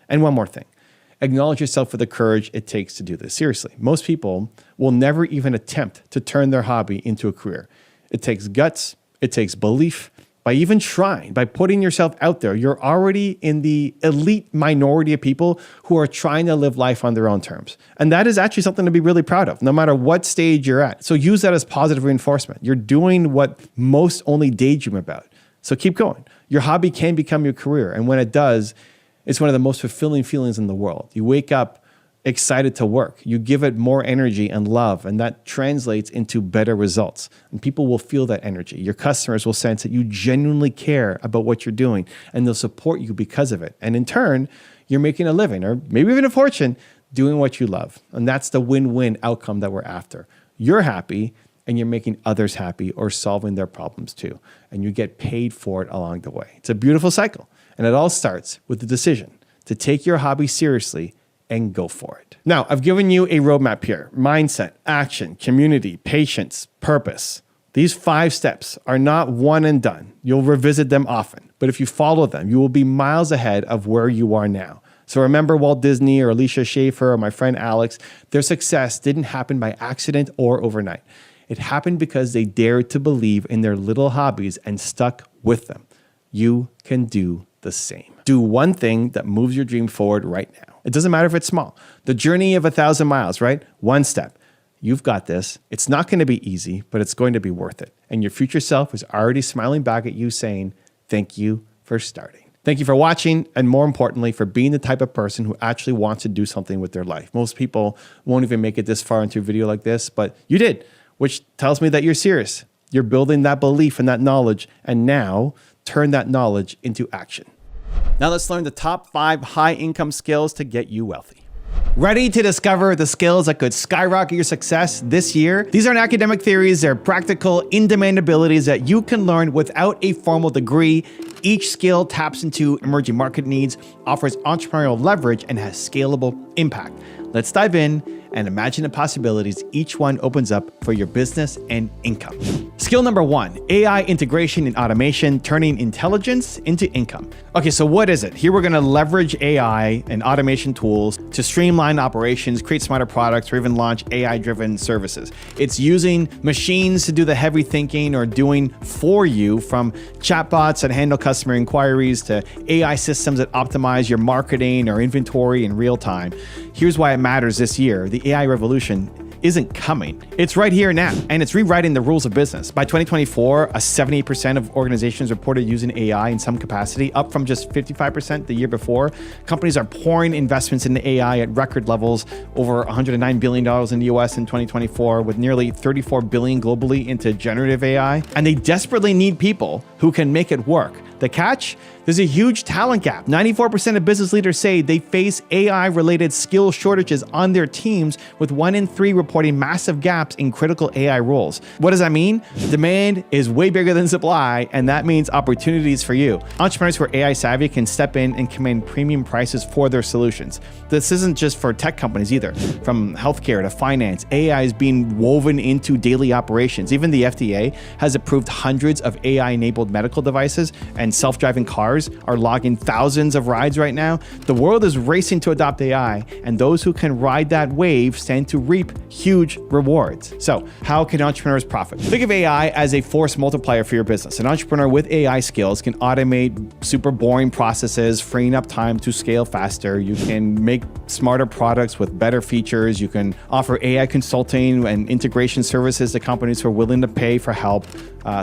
And one more thing. Acknowledge yourself for the courage it takes to do this. Seriously, most people will never even attempt to turn their hobby into a career. It takes guts. It takes belief. By even trying, by putting yourself out there, you're already in the elite minority of people who are trying to live life on their own terms. And that is actually something to be really proud of, no matter what stage you're at. So use that as positive reinforcement. You're doing what most only daydream about. So keep going. Your hobby can become your career. And when it does, it's one of the most fulfilling feelings in the world. You wake up excited to work. You give it more energy and love, and that translates into better results. And people will feel that energy. Your customers will sense that you genuinely care about what you're doing, and they'll support you because of it. And in turn, you're making a living, or maybe even a fortune, doing what you love. And that's the win-win outcome that we're after. You're happy, and you're making others happy or solving their problems too. And you get paid for it along the way. It's a beautiful cycle. And it all starts with the decision to take your hobby seriously and go for it. Now, I've given you a roadmap here: mindset, action, community, patience, purpose. These 5 steps are not one and done. You'll revisit them often, but if you follow them, you will be miles ahead of where you are now. So remember Walt Disney or Alicia Schaefer or my friend Alex, their success didn't happen by accident or overnight. It happened because they dared to believe in their little hobbies and stuck with them. You can do the same. Do one thing that moves your dream forward right now. It doesn't matter if it's small. The journey of 1,000 miles, right? One step. You've got this. It's not going to be easy, but it's going to be worth it. And your future self is already smiling back at you saying, thank you for starting. Thank you for watching, and more importantly, for being the type of person who actually wants to do something with their life. Most people won't even make it this far into a video like this, but you did, which tells me that you're serious. You're building that belief and that knowledge, and now turn that knowledge into action. Now let's learn the top 5 high income skills to get you wealthy. Ready to discover the skills that could skyrocket your success this year? These aren't academic theories, they're practical, in-demand abilities that you can learn without a formal degree. Each skill taps into emerging market needs, offers entrepreneurial leverage, and has scalable impact. Let's dive in and imagine the possibilities each one opens up for your business and income. Skill number 1, AI integration and automation, turning intelligence into income. Okay, so what is it? Here we're gonna leverage AI and automation tools to streamline operations, create smarter products, or even launch AI-driven services. It's using machines to do the heavy thinking or doing for you, from chatbots that handle customer inquiries to AI systems that optimize your marketing or inventory in real time. Here's why it matters this year. The AI revolution isn't coming. It's right here now, and it's rewriting the rules of business. By 2024, 70% of organizations reported using AI in some capacity, up from just 55% the year before. Companies are pouring investments into AI at record levels, over $109 billion in the US in 2024, with nearly $34 billion globally into generative AI. And they desperately need people who can make it work. The catch? There's a huge talent gap. 94% of business leaders say they face AI-related skill shortages on their teams, with 1 in 3 reporting massive gaps in critical AI roles. What does that mean? Demand is way bigger than supply, and that means opportunities for you. Entrepreneurs who are AI savvy can step in and command premium prices for their solutions. This isn't just for tech companies either. From healthcare to finance, AI is being woven into daily operations. Even the FDA has approved hundreds of AI-enabled medical devices, and self-driving cars are logging thousands of rides right now. The world is racing to adopt AI, and those who can ride that wave stand to reap huge rewards. So, how can entrepreneurs profit? Think of AI as a force multiplier for your business. An entrepreneur with AI skills can automate super boring processes, freeing up time to scale faster. You can make smarter products with better features. You can offer AI consulting and integration services to companies who are willing to pay for help.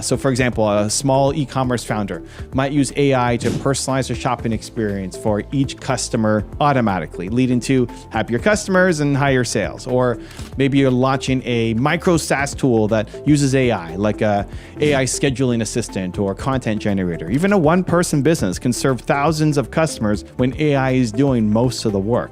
So for example, a small e-commerce founder might use AI to personalize their shopping experience for each customer automatically, leading to happier customers and higher sales. Or maybe you're launching a micro SaaS tool that uses AI, like a AI scheduling assistant or content generator. Even a one-person business can serve thousands of customers when AI is doing most of the work.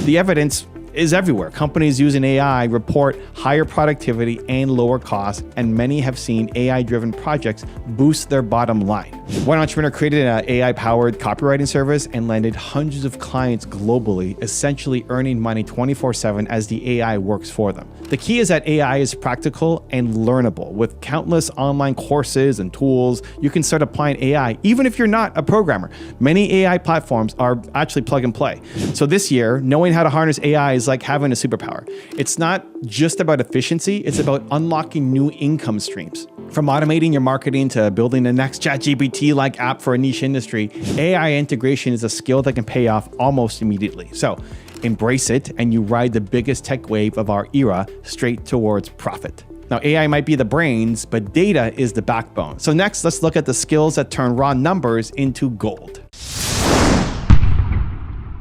The evidence is everywhere. Companies using AI report higher productivity and lower costs, and many have seen AI-driven projects boost their bottom line. One entrepreneur created an AI-powered copywriting service and landed hundreds of clients globally, essentially earning money 24/7 as the AI works for them. The key is that AI is practical and learnable. With countless online courses and tools, you can start applying AI even if you're not a programmer. Many AI platforms are actually plug and play. So this year, knowing how to harness AI is like having a superpower. It's not just about efficiency, it's about unlocking new income streams. From automating your marketing to building the next ChatGPT-like app for a niche industry, AI integration is a skill that can pay off almost immediately. So embrace it and you ride the biggest tech wave of our era straight towards profit. Now, AI might be the brains, but data is the backbone. So next, let's look at the skills that turn raw numbers into gold.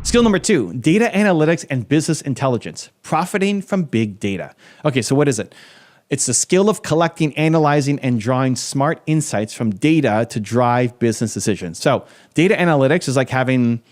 Skill number 2, data analytics and business intelligence, profiting from big data. Okay, so what is it? It's the skill of collecting, analyzing, and drawing smart insights from data to drive business decisions. So data analytics is like having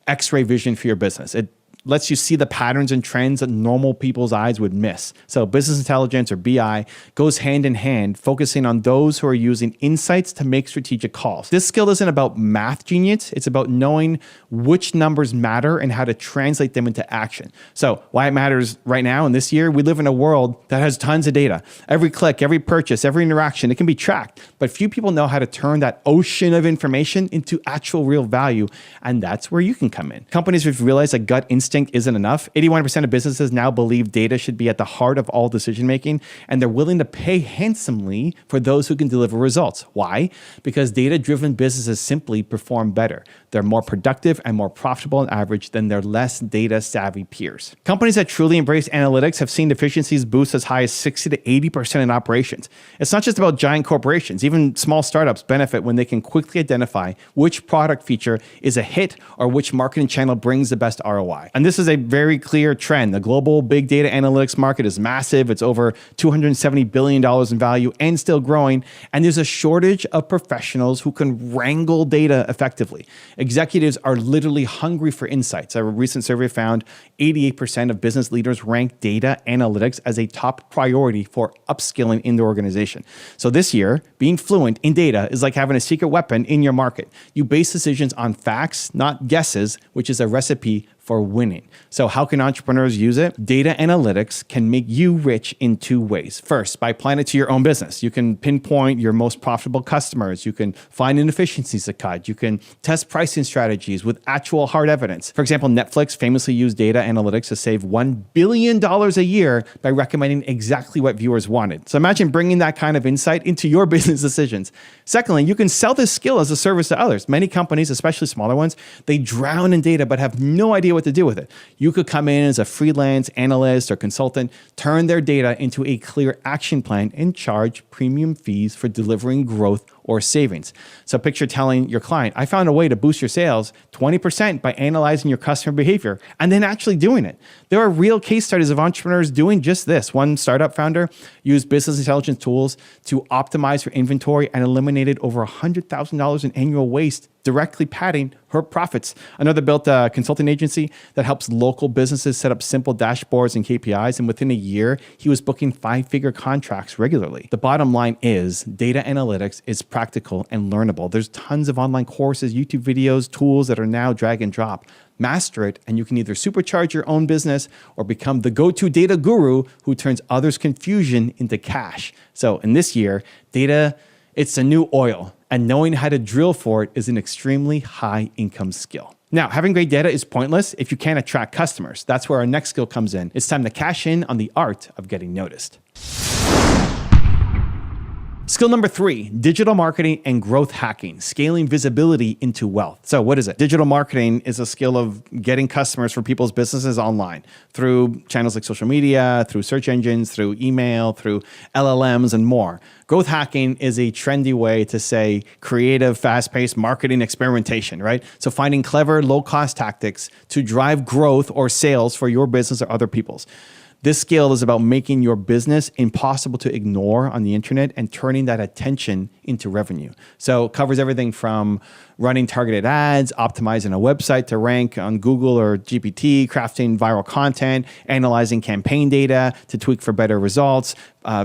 X-ray vision for your business. It lets you see the patterns and trends that normal people's eyes would miss. So business intelligence, or BI, goes hand in hand, focusing on those who are using insights to make strategic calls. This skill isn't about math genius. It's about knowing which numbers matter and how to translate them into action. So why it matters right now in this year, we live in a world that has tons of data. Every click, every purchase, every interaction, it can be tracked, but few people know how to turn that ocean of information into actual real value, and that's where you can come in. Companies have realized that gut instinct isn't enough. 81% of businesses now believe data should be at the heart of all decision making, and they're willing to pay handsomely for those who can deliver results. Why? Because data-driven businesses simply perform better. They're more productive and more profitable on average than their less data-savvy peers. Companies that truly embrace analytics have seen efficiencies boost as high as 60 to 80% in operations. It's not just about giant corporations. Even small startups benefit when they can quickly identify which product feature is a hit or which marketing channel brings the best ROI. And this is a very clear trend. The global big data analytics market is massive. It's over $270 billion in value and still growing. And there's a shortage of professionals who can wrangle data effectively. Executives are literally hungry for insights. A recent survey found 88% of business leaders rank data analytics as a top priority for upskilling in their organization. So this year, being fluent in data is like having a secret weapon in your market. You base decisions on facts, not guesses, which is a recipe for winning. So how can entrepreneurs use it? Data analytics can make you rich in two ways. First, by applying it to your own business. You can pinpoint your most profitable customers. You can find inefficiencies to cut. You can test pricing strategies with actual hard evidence. For example, Netflix famously used data analytics to save $1 billion a year by recommending exactly what viewers wanted. So imagine bringing that kind of insight into your business decisions. Secondly, you can sell this skill as a service to others. Many companies, especially smaller ones, they drown in data but have no idea what to do with it. You could come in as a freelance analyst or consultant, turn their data into a clear action plan, and charge premium fees for delivering growth or savings. So picture telling your client, I found a way to boost your sales 20% by analyzing your customer behavior, and then actually doing it. There are real case studies of entrepreneurs doing just this. One startup founder used business intelligence tools to optimize her inventory and eliminated over $100,000 in annual waste, directly padding her profits. Another built a consulting agency that helps local businesses set up simple dashboards and KPIs, and within a year, he was booking 5-figure contracts regularly. The bottom line is data analytics is practical and learnable. There's tons of online courses, YouTube videos, tools that are now drag and drop. Master it, and you can either supercharge your own business or become the go-to data guru who turns others' confusion into cash. So in this year, data, it's the new oil, and knowing how to drill for it is an extremely high income skill. Now, having great data is pointless if you can't attract customers. That's where our next skill comes in. It's time to cash in on the art of getting noticed. Skill number 3, digital marketing and growth hacking, scaling visibility into wealth. So what is it? Digital marketing is a skill of getting customers for people's businesses online through channels like social media, through search engines, through email, through LLMs, and more. Growth hacking is a trendy way to say creative, fast-paced marketing experimentation, right? So finding clever, low-cost tactics to drive growth or sales for your business or other people's. This skill is about making your business impossible to ignore on the internet and turning that attention into revenue. So it covers everything from running targeted ads, optimizing a website to rank on Google or GPT, crafting viral content, analyzing campaign data to tweak for better results,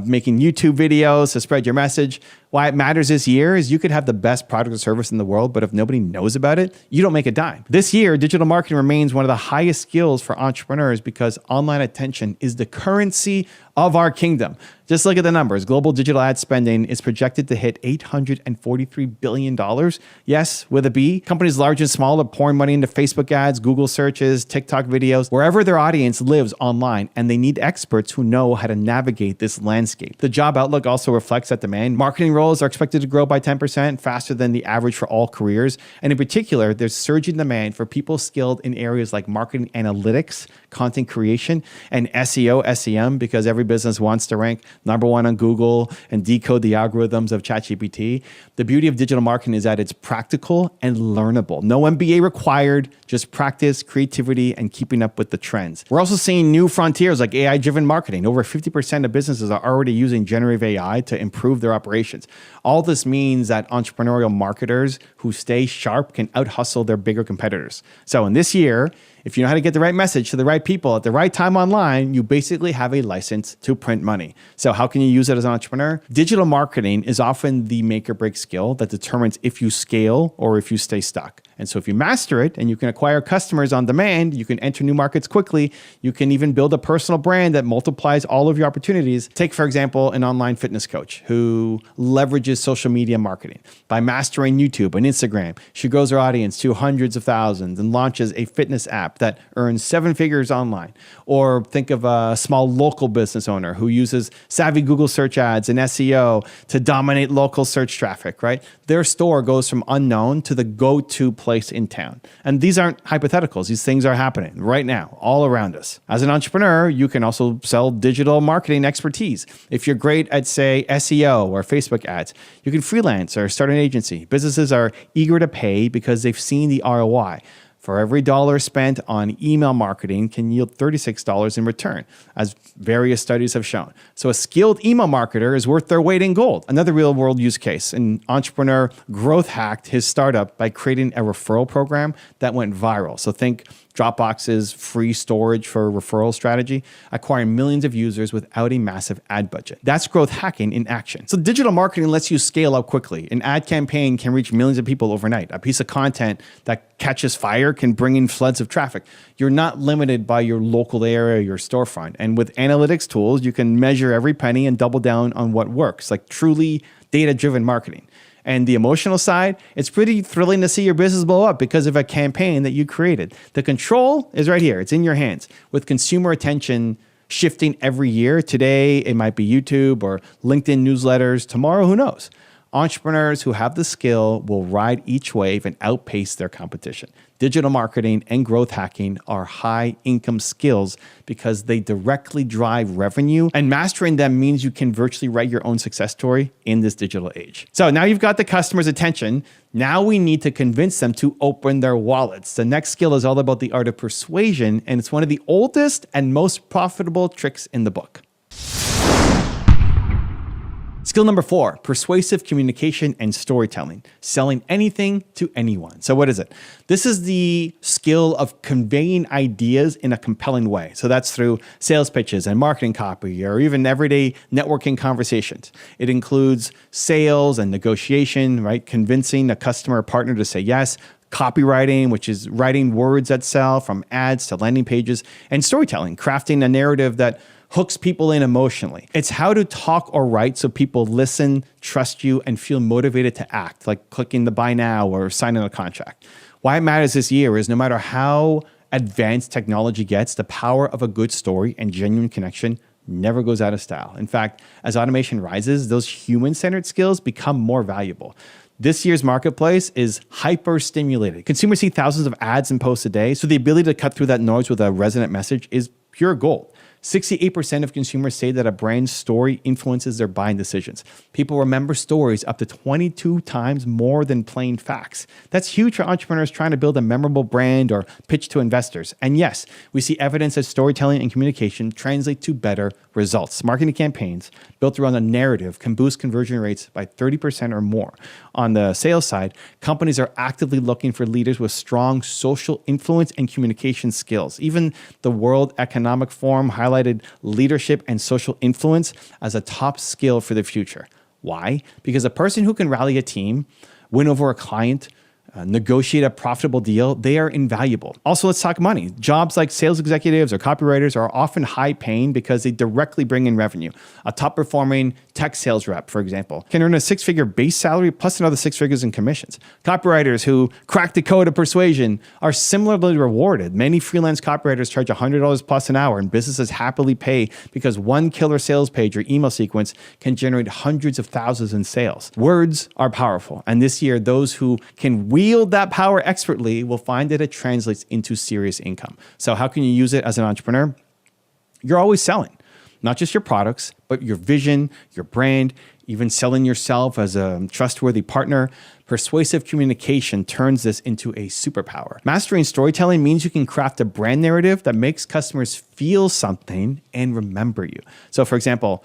making YouTube videos to spread your message. Why it matters this year is you could have the best product or service in the world, but if nobody knows about it, you don't make a dime. This year, digital marketing remains one of the highest skills for entrepreneurs because online attention is the currency of our kingdom. Just look at the numbers. Global digital ad spending is projected to hit $843 billion. Yes, with a B. Companies large and small are pouring money into Facebook ads, Google searches, TikTok videos, wherever their audience lives online, and they need experts who know how to navigate this landscape. The job outlook also reflects that demand. Marketing roles are expected to grow by 10%, faster than the average for all careers. And in particular, there's surging demand for people skilled in areas like marketing analytics, content creation, and SEO, SEM, because every business wants to rank number one on Google and decode the algorithms of ChatGPT. The beauty of digital marketing is that it's practical and learnable. No MBA required, just practice, creativity, and keeping up with the trends. We're also seeing new frontiers like AI-driven marketing. Over 50% of businesses are already using generative AI to improve their operations. All this means that entrepreneurial marketers who stay sharp can out-hustle their bigger competitors. So in this year, if you know how to get the right message to the right people at the right time online, you basically have a license to print money. So how can you use it as an entrepreneur? Digital marketing is often the make or break skill that determines if you scale or if you stay stuck. And so if you master it and you can acquire customers on demand, you can enter new markets quickly, you can even build a personal brand that multiplies all of your opportunities. Take, for example, an online fitness coach who leverages social media marketing. By mastering YouTube and Instagram, she grows her audience to hundreds of thousands and launches a fitness app that earns 7 figures online. Or think of a small local business owner who uses savvy Google search ads and SEO to dominate local search traffic, right? Their store goes from unknown to the go-to place in town. And these aren't hypotheticals. These things are happening right now, all around us. As an entrepreneur, you can also sell digital marketing expertise. If you're great at, say, SEO or Facebook ads, you can freelance or start an agency. Businesses are eager to pay because they've seen the ROI. For every dollar spent on email marketing can yield $36 in return, as various studies have shown. So a skilled email marketer is worth their weight in gold. Another real-world use case, an entrepreneur growth hacked his startup by creating a referral program that went viral. So think Dropbox's free storage for referral strategy, acquiring millions of users without a massive ad budget. That's growth hacking in action. So digital marketing lets you scale up quickly. An ad campaign can reach millions of people overnight. A piece of content that catches fire can bring in floods of traffic. You're not limited by your local area or your storefront. And with analytics tools, you can measure every penny and double down on what works, like truly data-driven marketing. And the emotional side, it's pretty thrilling to see your business blow up because of a campaign that you created. The control is right here. It's in your hands. With consumer attention shifting every year, today it might be YouTube or LinkedIn newsletters. Tomorrow, who knows? Entrepreneurs who have the skill will ride each wave and outpace their competition. Digital marketing and growth hacking are high income skills because they directly drive revenue, and mastering them means you can virtually write your own success story in this digital age. So now you've got the customer's attention. Now we need to convince them to open their wallets. The next skill is all about the art of persuasion, and it's one of the oldest and most profitable tricks in the book. Skill number 4, persuasive communication and storytelling, selling anything to anyone. So what is it? This is the skill of conveying ideas in a compelling way. So that's through sales pitches and marketing copy or even everyday networking conversations. It includes sales and negotiation, right? Convincing a customer or partner to say yes, copywriting, which is writing words that sell from ads to landing pages, and storytelling, crafting a narrative that hooks people in emotionally. It's how to talk or write so people listen, trust you, and feel motivated to act, like clicking the buy now or signing a contract. Why it matters this year is no matter how advanced technology gets, the power of a good story and genuine connection never goes out of style. In fact, as automation rises, those human-centered skills become more valuable. This year's marketplace is hyper-stimulated. Consumers see thousands of ads and posts a day, so the ability to cut through that noise with a resonant message is pure gold. 68% of consumers say that a brand's story influences their buying decisions. People remember stories up to 22 times more than plain facts. That's huge for entrepreneurs trying to build a memorable brand or pitch to investors. And yes, we see evidence that storytelling and communication translate to better results. Marketing campaigns built around a narrative can boost conversion rates by 30% or more. On the sales side, companies are actively looking for leaders with strong social influence and communication skills. Even the World Economic Forum highlighted leadership and social influence as a top skill for the future. Why? Because a person who can rally a team, win over a client, negotiate a profitable deal, they are invaluable. Also, let's talk money. Jobs like sales executives or copywriters are often high paying because they directly bring in revenue. A top performing tech sales rep, for example, can earn a six-figure base salary plus another six figures in commissions. Copywriters who crack the code of persuasion are similarly rewarded. Many freelance copywriters charge $100 plus an hour, and businesses happily pay because one killer sales page or email sequence can generate hundreds of thousands in sales. Words are powerful, and this year, those who can wield that power expertly will find that it translates into serious income. So how can you use it as an entrepreneur? You're always selling, not just your products, but your vision, your brand, even selling yourself as a trustworthy partner. Persuasive communication turns this into a superpower. Mastering storytelling means you can craft a brand narrative that makes customers feel something and remember you. So for example,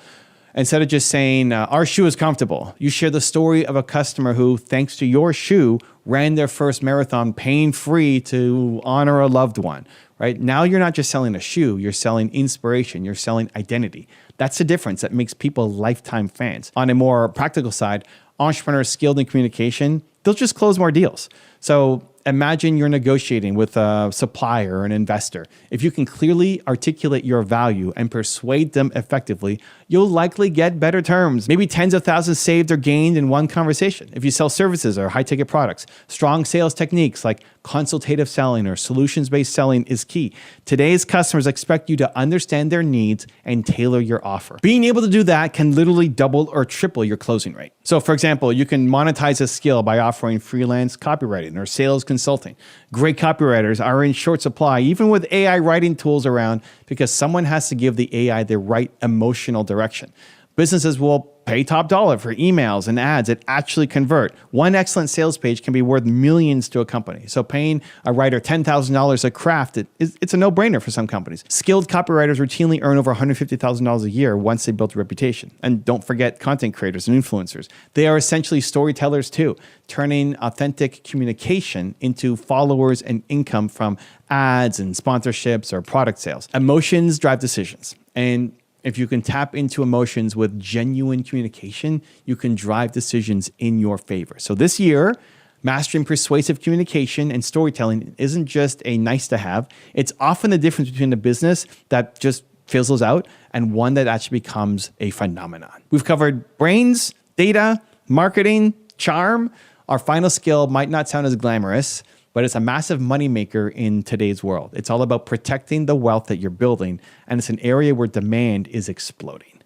instead of just saying, our shoe is comfortable, you share the story of a customer who, thanks to your shoe, ran their first marathon pain-free to honor a loved one, right? Now you're not just selling a shoe, you're selling inspiration, you're selling identity. That's the difference that makes people lifetime fans. On a more practical side, entrepreneurs skilled in communication, they'll just close more deals. So imagine you're negotiating with a supplier or an investor. If you can clearly articulate your value and persuade them effectively, you'll likely get better terms. Maybe tens of thousands saved or gained in one conversation. If you sell services or high-ticket products, strong sales techniques like consultative selling or solutions-based selling is key. Today's customers expect you to understand their needs and tailor your offer. Being able to do that can literally double or triple your closing rate. So for example, you can monetize a skill by offering freelance copywriting or sales consulting. Great copywriters are in short supply, even with AI writing tools around, because someone has to give the AI the right emotional direction. Businesses will pay top dollar for emails and ads that actually convert. One excellent sales page can be worth millions to a company. So paying a writer $10,000 a craft, it's a no-brainer for some companies. Skilled copywriters routinely earn over $150,000 a year once they build a reputation. And don't forget content creators and influencers. They are essentially storytellers too, turning authentic communication into followers and income from ads and sponsorships or product sales. Emotions drive decisions. And if you can tap into emotions with genuine communication, you can drive decisions in your favor. So this year, mastering persuasive communication and storytelling isn't just a nice to have. It's often the difference between a business that just fizzles out and one that actually becomes a phenomenon. We've covered brains, data, marketing, charm. Our final skill might not sound as glamorous, but it's a massive moneymaker in today's world. It's all about protecting the wealth that you're building, and it's an area where demand is exploding.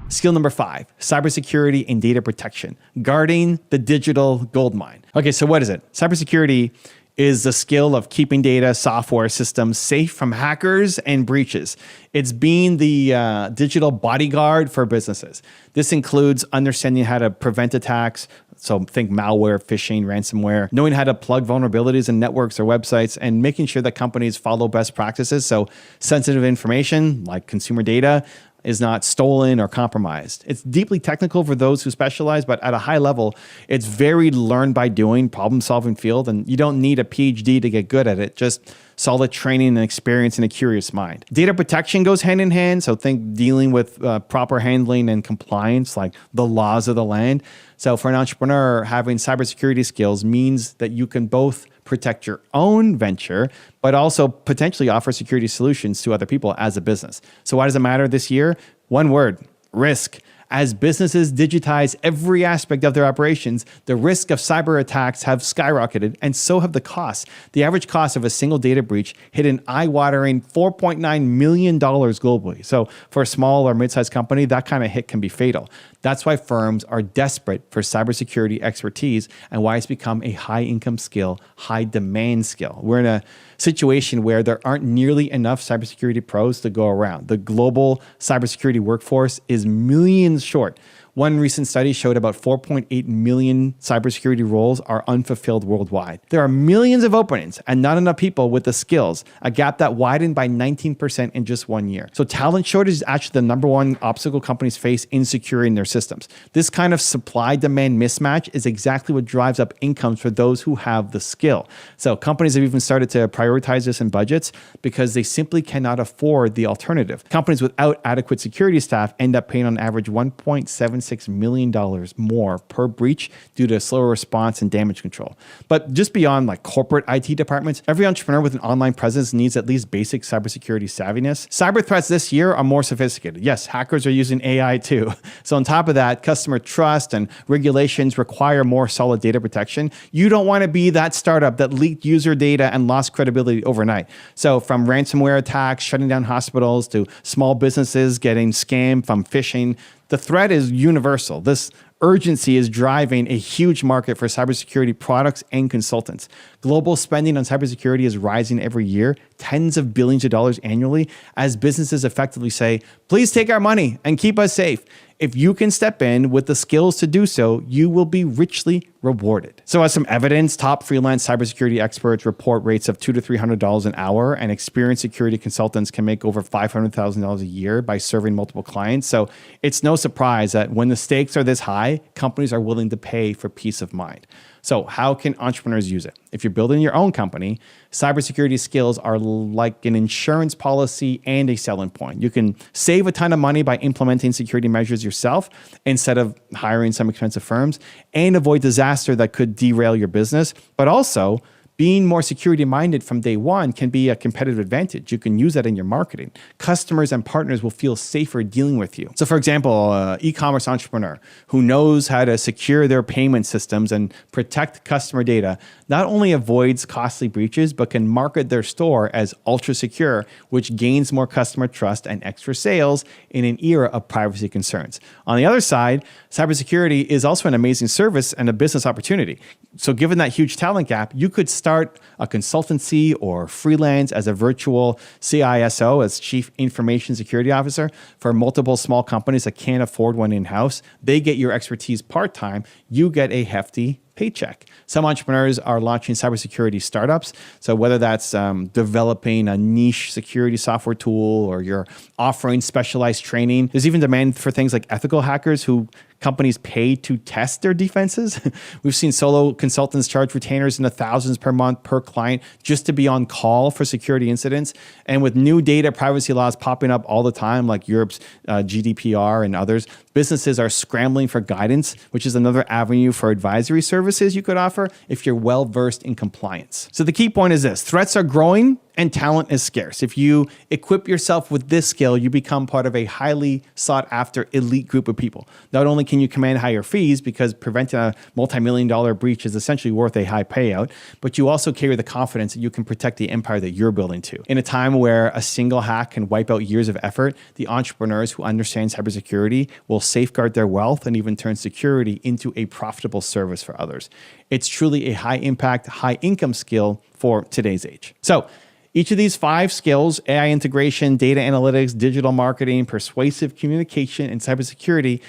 Skill number 5, cybersecurity and data protection, guarding the digital goldmine. Okay, so what is it? Cybersecurity is the skill of keeping data, software systems safe from hackers and breaches. It's being the digital bodyguard for businesses. This includes understanding how to prevent attacks, so think malware, phishing, ransomware, knowing how to plug vulnerabilities in networks or websites, and making sure that companies follow best practices so sensitive information like consumer data is not stolen or compromised. It's deeply technical for those who specialize, but at a high level, it's very learn by doing, problem-solving field, and you don't need a PhD to get good at it, just solid training and experience and a curious mind. Data protection goes hand in hand, so think dealing with proper handling and compliance, like the laws of the land. So for an entrepreneur, having cybersecurity skills means that you can both protect your own venture, but also potentially offer security solutions to other people as a business. So why does it matter this year? One word: risk. As businesses digitize every aspect of their operations, the risk of cyber attacks have skyrocketed, and so have the costs. The average cost of a single data breach hit an eye-watering $4.9 million globally. So for a small or mid-sized company, that kind of hit can be fatal. That's why firms are desperate for cybersecurity expertise and why it's become a high-income skill, high-demand skill. We're in a situation where there aren't nearly enough cybersecurity pros to go around. The global cybersecurity workforce is millions short. One recent study showed about 4.8 million cybersecurity roles are unfulfilled worldwide. There are millions of openings and not enough people with the skills, a gap that widened by 19% in just 1 year. So talent shortage is actually the number one obstacle companies face in securing their systems. This kind of supply-demand mismatch is exactly what drives up incomes for those who have the skill. So companies have even started to prioritize this in budgets because they simply cannot afford the alternative. Companies without adequate security staff end up paying on average $1.76 million more per breach due to slower response and damage control. But just beyond like corporate IT departments, every entrepreneur with an online presence needs at least basic cybersecurity savviness. Cyber threats this year are more sophisticated. Yes, hackers are using AI too. So on top of that, customer trust and regulations require more solid data protection. You don't want to be that startup that leaked user data and lost credibility overnight. So from ransomware attacks, shutting down hospitals, to small businesses getting scammed from phishing, the threat is universal. This urgency is driving a huge market for cybersecurity products and consultants. Global spending on cybersecurity is rising every year, tens of billions of dollars annually, as businesses effectively say, please take our money and keep us safe. If you can step in with the skills to do so, you will be richly rewarded. So as some evidence, top freelance cybersecurity experts report rates of $200 to $300 an hour, and experienced security consultants can make over $500,000 a year by serving multiple clients. So it's no surprise that when the stakes are this high, companies are willing to pay for peace of mind. So how can entrepreneurs use it? If you're building your own company, cybersecurity skills are like an insurance policy and a selling point. You can save a ton of money by implementing security measures yourself instead of hiring some expensive firms, and avoid disaster that could derail your business. But also, being more security-minded from day one can be a competitive advantage. You can use that in your marketing. Customers and partners will feel safer dealing with you. So for example, an e-commerce entrepreneur who knows how to secure their payment systems and protect customer data not only avoids costly breaches, but can market their store as ultra secure, which gains more customer trust and extra sales in an era of privacy concerns. On the other side, cybersecurity is also an amazing service and a business opportunity. So given that huge talent gap, you could start a consultancy or freelance as a virtual CISO, as Chief Information Security Officer, for multiple small companies that can't afford one in-house. They get your expertise part-time. You get a hefty paycheck. Some entrepreneurs are launching cybersecurity startups. So whether that's developing a niche security software tool, or you're offering specialized training, there's even demand for things like ethical hackers who companies pay to test their defenses. We've seen solo consultants charge retainers in the thousands per month per client just to be on call for security incidents. And with new data privacy laws popping up all the time, like Europe's GDPR and others, businesses are scrambling for guidance, which is another avenue for advisory services you could offer if you're well-versed in compliance. So the key point is this: threats are growing and talent is scarce. If you equip yourself with this skill, you become part of a highly sought after elite group of people. Not only can you command higher fees because preventing a multi-million-dollar breach is essentially worth a high payout, but you also carry the confidence that you can protect the empire that you're building to. In a time where a single hack can wipe out years of effort, the entrepreneurs who understand cybersecurity will safeguard their wealth and even turn security into a profitable service for others. It's truly a high impact, high income skill for today's age. So each of these 5 skills, AI integration, data analytics, digital marketing, persuasive communication, and cybersecurity,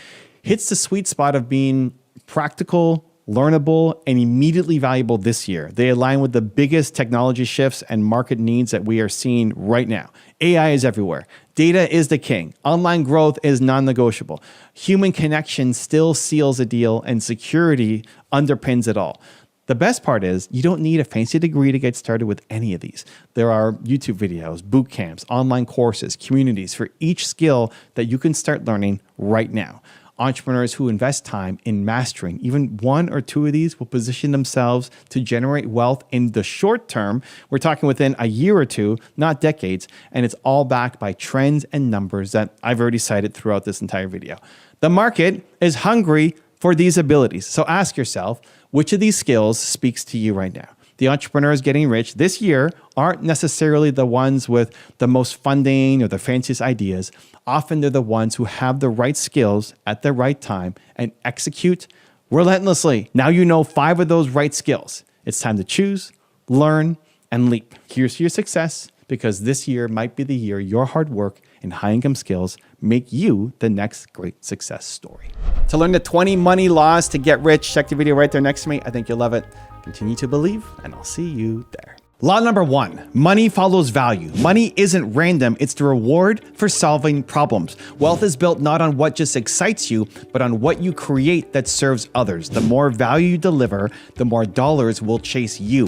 hits the sweet spot of being practical, learnable, and immediately valuable this year. They align with the biggest technology shifts and market needs that we are seeing right now. AI is everywhere. Data is the king. Online growth is non-negotiable. Human connection still seals a deal, and security underpins it all. The best part is you don't need a fancy degree to get started with any of these. There are YouTube videos, boot camps, online courses, communities for each skill that you can start learning right now. Entrepreneurs who invest time in mastering even 1 or 2 of these will position themselves to generate wealth in the short term. We're talking within a year or 2, not decades, and it's all backed by trends and numbers that I've already cited throughout this entire video. The market is hungry for these abilities. So ask yourself, which of these skills speaks to you right now? The entrepreneurs getting rich this year aren't necessarily the ones with the most funding or the fanciest ideas. Often they're the ones who have the right skills at the right time and execute relentlessly. Now you know 5 of those right skills. It's time to choose, learn, and leap. Here's to your success, because this year might be the year your hard work and high income skills make you the next great success story. To learn the 20 money laws to get rich, check the video right there next to me. I think you'll love it. Continue to believe, and I'll see you there. Law number 1, money follows value. Money isn't random, it's the reward for solving problems. Wealth is built not on what just excites you, but on what you create that serves others. The more value you deliver, the more dollars will chase you.